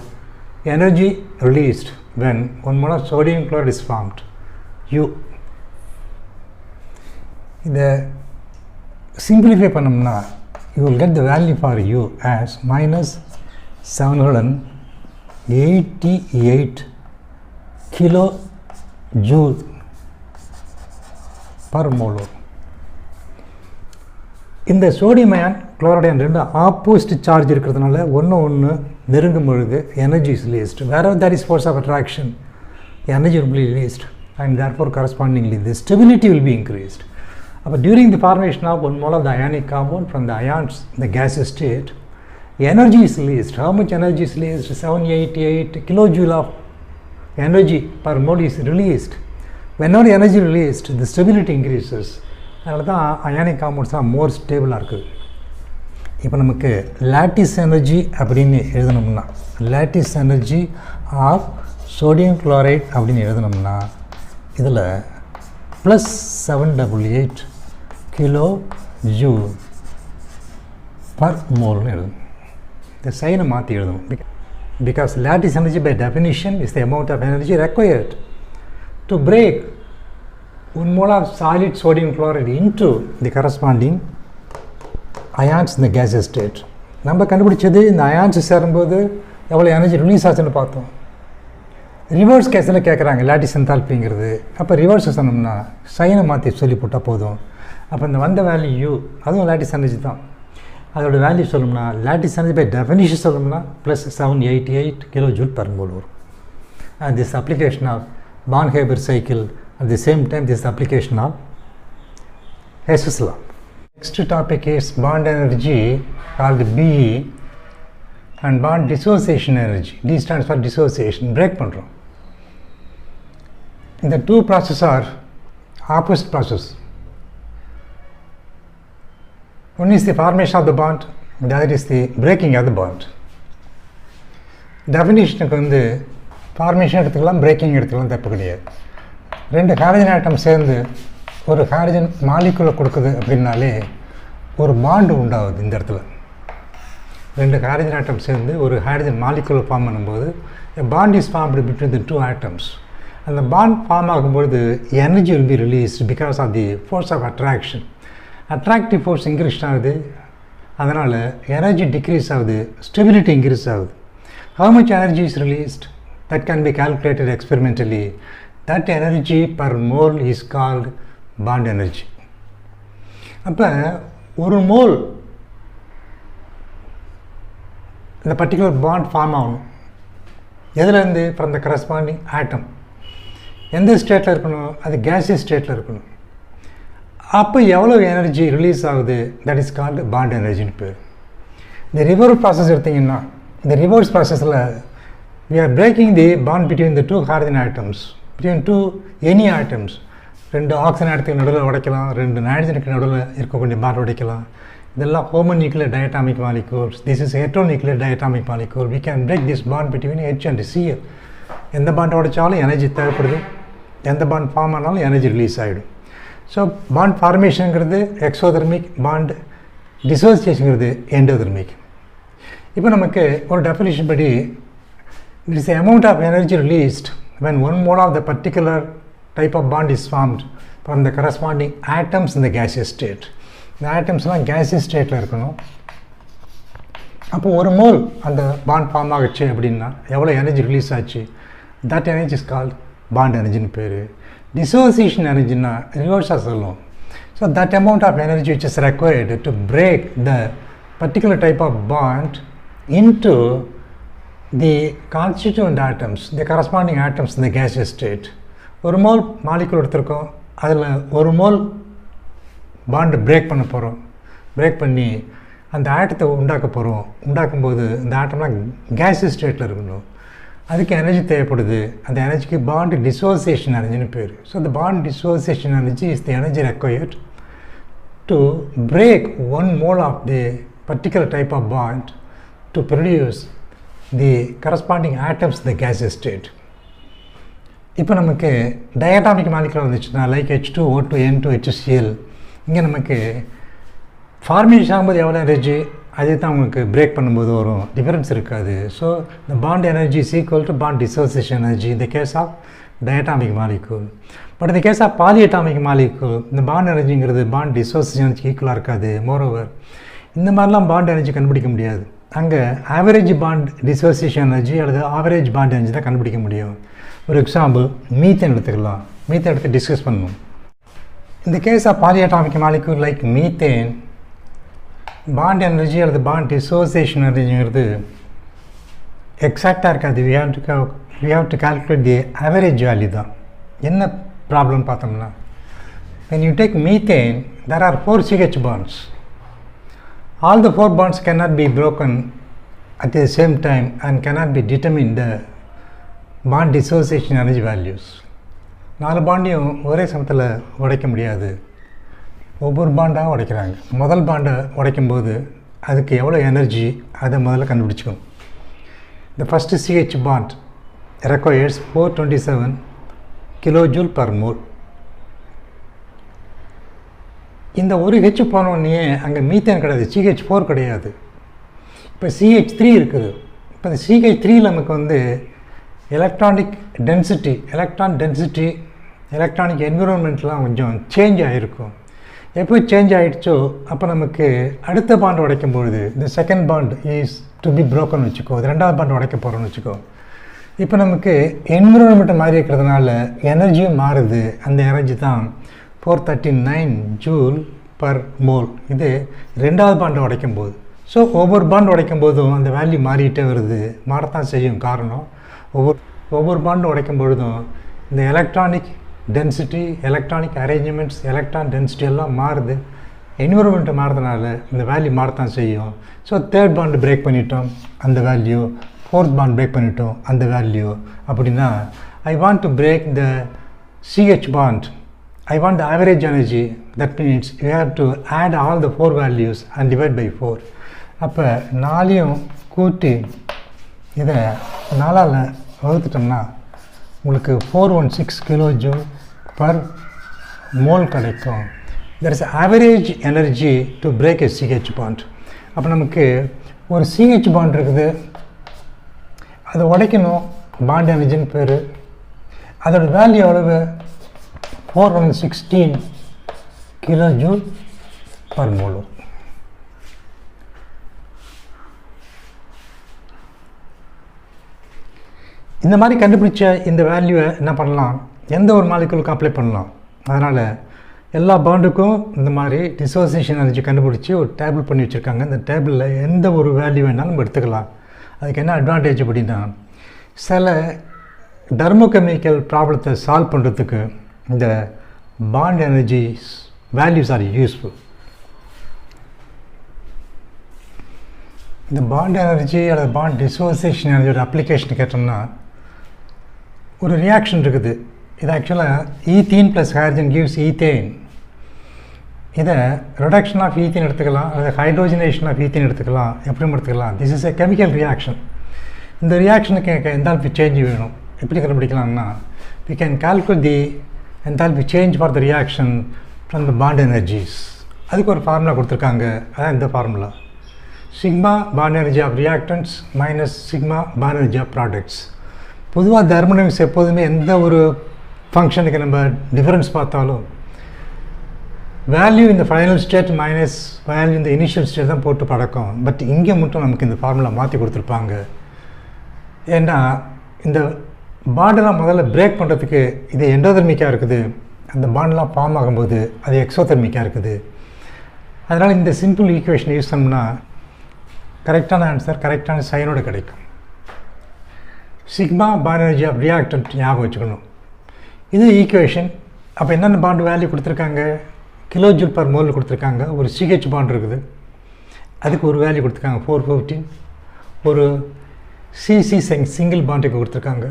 energy released when 1 mole of sodium chloride is formed, U. இதை simplify பண்ணோம்னா you will get the value for U as -788 kilojoule per mole. இந்த sodium ion chloride ion ரெண்டு opposite charge இருக்கிறதுனால ஒன்று நெருங்கும் பொழுது energy is released. Where that is force of attraction energy will be released and therefore correspondingly the stability will be increased. அப்போ during the formation of one mole of the ionic compound from the ions the gaseous state energy is released. How much energy is released? 788 kilojoule of energy per mole is released. Whenever energy released, the stability increases. அதனால தான் ionic compounds தான் மோர் ஸ்டேபிளாக இருக்குது. இப்போ நமக்கு lattice energy அப்படின்னு எழுதணும்னா lattice energy of sodium chloride அப்படின்னு எழுதணும்னா இதில் +788 கிலோ ஜூல் பர் மோல்னு எழுதணும். இந்த சைனை மாற்றி எழுதணும். Because lattice energy by definition is the amount of energy required to break 1 mole of solid sodium chloride into the corresponding ions in the gaseous state. நம்ம கண்டுபிடிச்சது இந்த அயான்ஸ் சேரும்போது எவ்வளோ எனர்ஜி ரிலீஸ் ஆச்சுன்னு பார்த்தோம். ரிவர்ஸ் கேஸில் கேட்குறாங்க லாட்டிஸ் என்தால்பிங்கிறது. அப்போ ரிவர்ஸ் சொன்னோம்னா சைனை மாற்றி சொல்லி போட்டால் போதும். அப்போ இந்த வந்த வேல்யூ யூ அதுவும் லாட்டிஸ் எனர்ஜி தான். அதோட வேல்யூ சொல்லணும்னா லாட்டிஸ் எனர்ஜி பை டெஃபினிஷன் சொல்லணும்னா +788 கிலோஜூல் per mole வரும். And this application of Born-Haber cycle at the same time this application of Hess's law. Next topic is bond energy called BE and bond dissociation energy. D stands for dissociation. Break பண்றோம். The two processes are opposite process. One is the formation of the bond, the other is the breaking of the bond. Definition வந்து formation எடுத்துக்கலாம், braking எடுத்துக்கலாம், தப்பு கிடையாது. ரெண்டு hydrogen atom சேர்ந்து ஒரு hydrogen மாலிகுலை கொடுக்குது அப்படின்னாலே ஒரு பாண்டு உண்டாகுது. இந்த இடத்துல ரெண்டு ஹைட்ரஜன் ஆட்டம் சேர்ந்து ஒரு ஹைட்ரஜன் மாலிகுலை ஃபார்ம் பண்ணும்போது bond is formed between the two atoms. அந்த பாண்ட் ஃபார்ம் ஆகும்பொழுது energy will be released because of the force of attraction. Attractive force increase ஆகுது, அதனால் எனர்ஜி டிக்ரீஸ் ஆகுது, ஸ்டெபிலிட்டி இன்க்ரீஸ் ஆகுது. How much energy is released? That can be calculated experimentally. That energy per mole is called bond energy. அப்போ ஒரு mole இந்த particular bond form ஆகணும். எதுலேருந்து? From the corresponding ஆட்டம். எந்த ஸ்டேட்டில் இருக்கணும்? அது கேசியஸ் ஸ்டேட்டில் இருக்கணும். அப்போ எவ்வளோ எனர்ஜி ரிலீஸ் ஆகுது? தட் இஸ் கால்டு பாண்ட் எனர்ஜின்னு பேர். இந்த ரிவர்ஸ் ப்ராசஸ் எடுத்திங்கன்னா இந்த ரிவர்ஸ் ப்ராசஸில் we are breaking the bond between the two hydrogen atoms, between two any atoms. ரெண்டு ஆக்சிஜன் ஆட்டத்துக்கு நடுவில் உடைக்கலாம், ரெண்டு நைட்ரஜனுக்கு நடுவில் இருக்கக்கூடிய பாண்ட் உடைக்கலாம். இதெல்லாம் homonuclear diatomic molecules. This is heteronuclear diatomic molecule. we can break this bond between H and Cl. எந்த bond உடைச்சாலும் எனர்ஜி தேவைப்படுது, எந்த பாண்ட் ஃபார்ம் ஆனாலும் எனர்ஜி ரிலீஸ் ஆகிடும். ஸோ பாண்ட் ஃபார்மேஷனுங்கிறது எக்ஸோதெர்மிக், பாண்ட் டிசோசியேஷனுங்கிறது எண்டோதெர்மிக். இப்போ நமக்கு ஒரு டெஃபினிஷன் படி it is the amount of energy released when 1 mole of the particular type of bond is formed from the corresponding atoms in the gaseous state. The atomsலாம் gaseous stateல இருக்கணும். அப்போ ஒரு mole அந்த bond form ஆகிடுச்சு அப்படின்னா எவ்வளோ energy release ஆச்சு? that energy is called bond energy ன்னு பேர். dissociation energy na reverse சொல்லும். So that amount of energy which is required to break the particular type of bond into the constituent atoms, the corresponding atoms in the gaseous state. ஒரு mole molecule எடுத்திருக்கோம், அதில் ஒரு mole பாண்டை break பண்ண போகிறோம். Break பண்ணி அந்த ஆட்டத்தை உண்டாக்க போகிறோம். உண்டாக்கும்போது இந்த ஆட்டம்லாம் கேஸியஸ் ஸ்டேட்டில் இருக்கணும். அதுக்கு எனர்ஜி தேவைப்படுது. அந்த எனர்ஜிக்கு பாண்ட் டிசோசியேஷன் எனர்ஜின்னு பேர். So the bond dissociation energy is the energy required to break one mole of the particular type of bond to produce the corresponding atoms in the gaseous state. இப்போ நமக்கு diatomic molecular வந்துச்சுன்னா like H2O2 N2 HCl, இங்கே நமக்கு formation ஆகும்போது எவ்வளோ energy அதே தான் உங்களுக்கு பிரேக் பண்ணும்போது வரும், டிஃபரன்ஸ் இருக்காது. So the bond energy is equal to bond dissociation energy இந்த case of diatomic molecule. But இந்த கேஸ் ஆஃப் பாலியட்டாமிக் மாலிகூல் இந்த பாண்ட் எனர்ஜிங்கிறது பாண்ட் டிசோசியேஷன் எனர்ஜிக்கு ஈக்குவலாக இருக்காது. மோரோவர் இந்த மாதிரிலாம் பாண்ட் எனர்ஜி கண்டுபிடிக்க முடியாது. அங்கே ஆவரேஜ் பாண்ட் டிசோசியேஷன் எனர்ஜி அல்லது ஆவரேஜ் பாண்ட் எனர்ஜி தான் கண்டுபிடிக்க முடியும். ஒரு எக்ஸாம்பிள் மீத்தேன் எடுத்துக்கலாம். மீத்தேன் எடுத்து டிஸ்கஸ் பண்ணணும். இந்த case of polyatomic molecule like methane bond energy அல்லது பாண்ட் டிசோசியேஷன் எனர்ஜிங்கிறது எக்ஸாக்டாக இருக்காது. we have to calculate the average value தான். என்ன ப்ராப்ளம் பார்த்தோம்னா, when you take methane there are 4 CH bonds. All the 4 bonds cannot be broken at the same time and cannot be determined the bond dissociation energy values. 4 பாண்டையும் ஒரே சமயத்தில் உடைக்க முடியாது. ஒவ்வொரு பாண்டாக உடைக்கிறாங்க. முதல் பாண்டை உடைக்கும்போது அதுக்கு எவ்வளோ எனர்ஜி அதை முதல்ல கண்டுபிடிச்சிக்கணும். The first CH bond requires 427 kilojoule per mole. இந்த ஒரு ஹெச் போனோடனே அங்கே மீத்தேன் கிடையாது, CH4 கிடையாது. இப்போ CH3 இருக்குது. இப்போ இந்த CH3 நமக்கு எலக்ட்ரானிக் டென்சிட்டி எலக்ட்ரானிக் என்விரான்மெண்ட்லாம் கொஞ்சம் சேஞ்ச் ஆகிருக்கும். எப்போ சேஞ்ச் ஆகிடுச்சோ அப்போ நமக்கு அடுத்த பாண்ட் உடைக்கும் பொழுது இந்த second bond is to be broken வச்சுக்கோ, அது ரெண்டாவது பாண்ட் உடைக்க போகிறோன்னு வச்சுக்கோ. இப்போ நமக்கு என்விரான்மெண்ட்டை மாறி இருக்கிறதுனால எனர்ஜியும் மாறுது. அந்த எனர்ஜி தான் 439 ஜூல் பர் மோல். இது ரெண்டாவது பாண்டை உடைக்கும் போது. ஸோ ஒவ்வொரு பாண்ட் உடைக்கும் போதும் அந்த வேல்யூ மாறிக்கிட்டே வருது, மாறத்தான் செய்யும். காரணம் ஒவ்வொரு பாண்டும் உடைக்கும் பொழுதும் இந்த electronic density electronic arrangements electron density எல்லாம் மாறுது. என்விரான்மெண்ட்டு மாறுறதுனால இந்த வேல்யூ மாறத்தான் செய்யும். ஸோ தேர்ட் பாண்டு பிரேக் பண்ணிட்டோம் அந்த வேல்யூ, ஃபோர்த் பாண்ட் பிரேக் பண்ணிட்டோம் அந்த வேல்யூ. அப்படின்னா I want to break the CH bond, I want the average energy. That means you have to add all the 4 values and divide by 4. அப்போ 4ஐயும் கூட்டி இதை 4ஆல் வகுத்துட்டோம்னா உங்களுக்கு 416 kilojoule per mole கிடைக்கும். there is average energy to break a CH bond. அப்போ நமக்கு ஒரு CH bond இருக்குது, அதை உடைக்கணும், பாண்ட் எனர்ஜின்னு பேர். அதோட வேல்யூ எவ்வளவு? 416 கிலோஜூல் பர் மோல். இந்த மாதிரி கண்டுபிடிச்ச இந்த வேல்யூவை என்ன பண்ணலாம், எந்த ஒரு மாலிகுலுக்கு அப்ளை பண்ணலாம். அதனால் எல்லா பாண்டுக்கும் இந்த மாதிரி டிசோசியேஷன் எனர்ஜி கண்டுபிடிச்சி ஒரு டேபிள் பண்ணி வச்சுருக்காங்க. இந்த டேபிளில் எந்த ஒரு வேல்யூ வேணாலும் நம்ம எடுத்துக்கலாம். அதுக்கு என்ன அட்வான்டேஜ் அப்படின்னா, சில டெர்மோகெமிக்கல் ப்ராப்ளத்தை சால்வ் பண்ணுறதுக்கு இந்த bond energies values are useful. இந்த பாண்ட் எனர்ஜி அல்லது பாண்ட் டிசோசியேஷன் எனர்ஜியோட அப்ளிகேஷன் கேட்டோம்னா, ஒரு ரியாக்ஷன் இருக்குது. இது ஆக்சுவலாக ethene plus hydrogen gives ethane. இதை ரிடக்ஷன் ஆஃப் ஈத்தீன் எடுத்துக்கலாம் அல்லது ஹைட்ரோஜனேஷன் ஆஃப் ஈத்தீன் எடுத்துக்கலாம், எப்படியும் எடுத்துக்கலாம். This is a chemical reaction. இந்த ரியாக்ஷனுக்கு எந்தால்பி சேஞ்ச் வேணும். எப்படி கண்டுபிடிக்கலாம்னா, we can calculate the enthalpy change for the reaction from the bond energies. அதுக்கு ஒரு ஃபார்முலா கொடுத்துருக்காங்க. அதான் இந்த formula, sigma bond energy of reactants minus sigma bond energy of products. பொதுவாக thermodynamics எப்போதுமே எந்த ஒரு ஃபங்க்ஷனுக்கு நம்ம டிஃபரன்ஸ் பார்த்தாலும் வேல்யூ இந்த ஃபைனல் ஸ்டேட் மைனஸ் வேல்யூ இந்த இனிஷியல் ஸ்டேட் தான் போட்டு பழக்கம். பட் இங்கே மட்டும் நமக்கு இந்த ஃபார்முலா மாற்றி கொடுத்துருப்பாங்க. ஏன்னா இந்த பாண்டெலாம் முதல்ல பிரேக் பண்ணுறதுக்கு இது எண்டோதெர்மிக்காக இருக்குது, அந்த பாண்டெலாம் ஃபார்ம் ஆகும்போது அது எக்ஸோதெர்மிக்காக இருக்குது. அதனால் இந்த சிம்பிள் ஈக்குவேஷன் யூஸ் பண்ணோம்னா கரெக்டான ஆன்சர் கரெக்டான சைனோடு கிடைக்கும். Sigma bond energy of reactant ஞாபகம் வச்சுக்கணும். இது ஈக்குவேஷன். அப்போ என்னென்ன பாண்டு வேல்யூ கொடுத்துருக்காங்க, கிலோ ஜூல் பர் மோல் கொடுத்துருக்காங்க. ஒரு சிஹெச் பாண்ட் இருக்குது, அதுக்கு ஒரு வேல்யூ கொடுத்துருக்காங்க 415. ஒரு சிசி சிங்கிள் பாண்டுக்கு கொடுத்துருக்காங்க,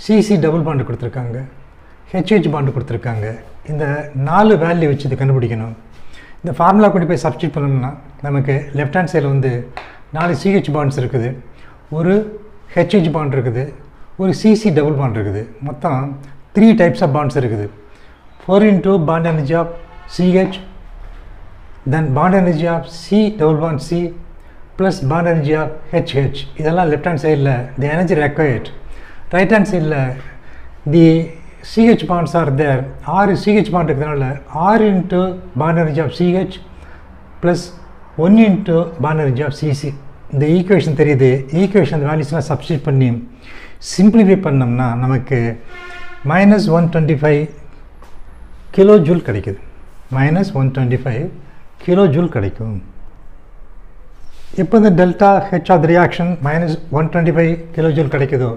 சிசி டபுள் பாண்டு கொடுத்துருக்காங்க, ஹெச்ஹெச் பாண்டு கொடுத்துருக்காங்க. இந்த 4 வேல்யூ வச்சு இது கண்டுபிடிக்கணும். இந்த ஃபார்முலா கொண்டு போய் சப்ஸ்டியூட் பண்ணோம்னா நமக்கு லெஃப்ட் ஹேண்ட் சைடில் வந்து 4 சிஹெச் பாண்ட்ஸ் இருக்குது, ஒரு ஹெச்ஹெச் பாண்ட் இருக்குது, ஒரு சிசி டபுள் பாண்ட் இருக்குது. மொத்தம் 3 டைப்ஸ் ஆஃப் பாண்ட்ஸ் இருக்குது. 4 into bond energy of CH, then bond energy of C double bond C plus bond energy of HH. இதெல்லாம் left hand side the energy required. Right hand side the CH bonds are there. R CH bond இருக்கிறதுனால R into bond energy of CH plus 1 into bond energy of CC. இந்த equation தெரியுது. Equation வேல்யூஸ்லாம் substitute பண்ணி simplify பண்ணோம்னா நமக்கு -125 kilo joule கிடைக்குது. -125 kilo joule கிடைக்கும். இப்போ இந்த delta H of the reaction -125 kilo joule கிடைக்குதோ,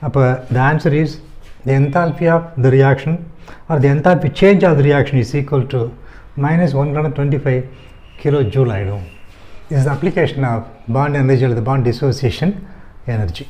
அப்போ the answer is the enthalpy of the reaction or the enthalpy change of the reaction is equal to -125 kilo joule ஆகிடும். This is the application of bond energy or the bond dissociation energy.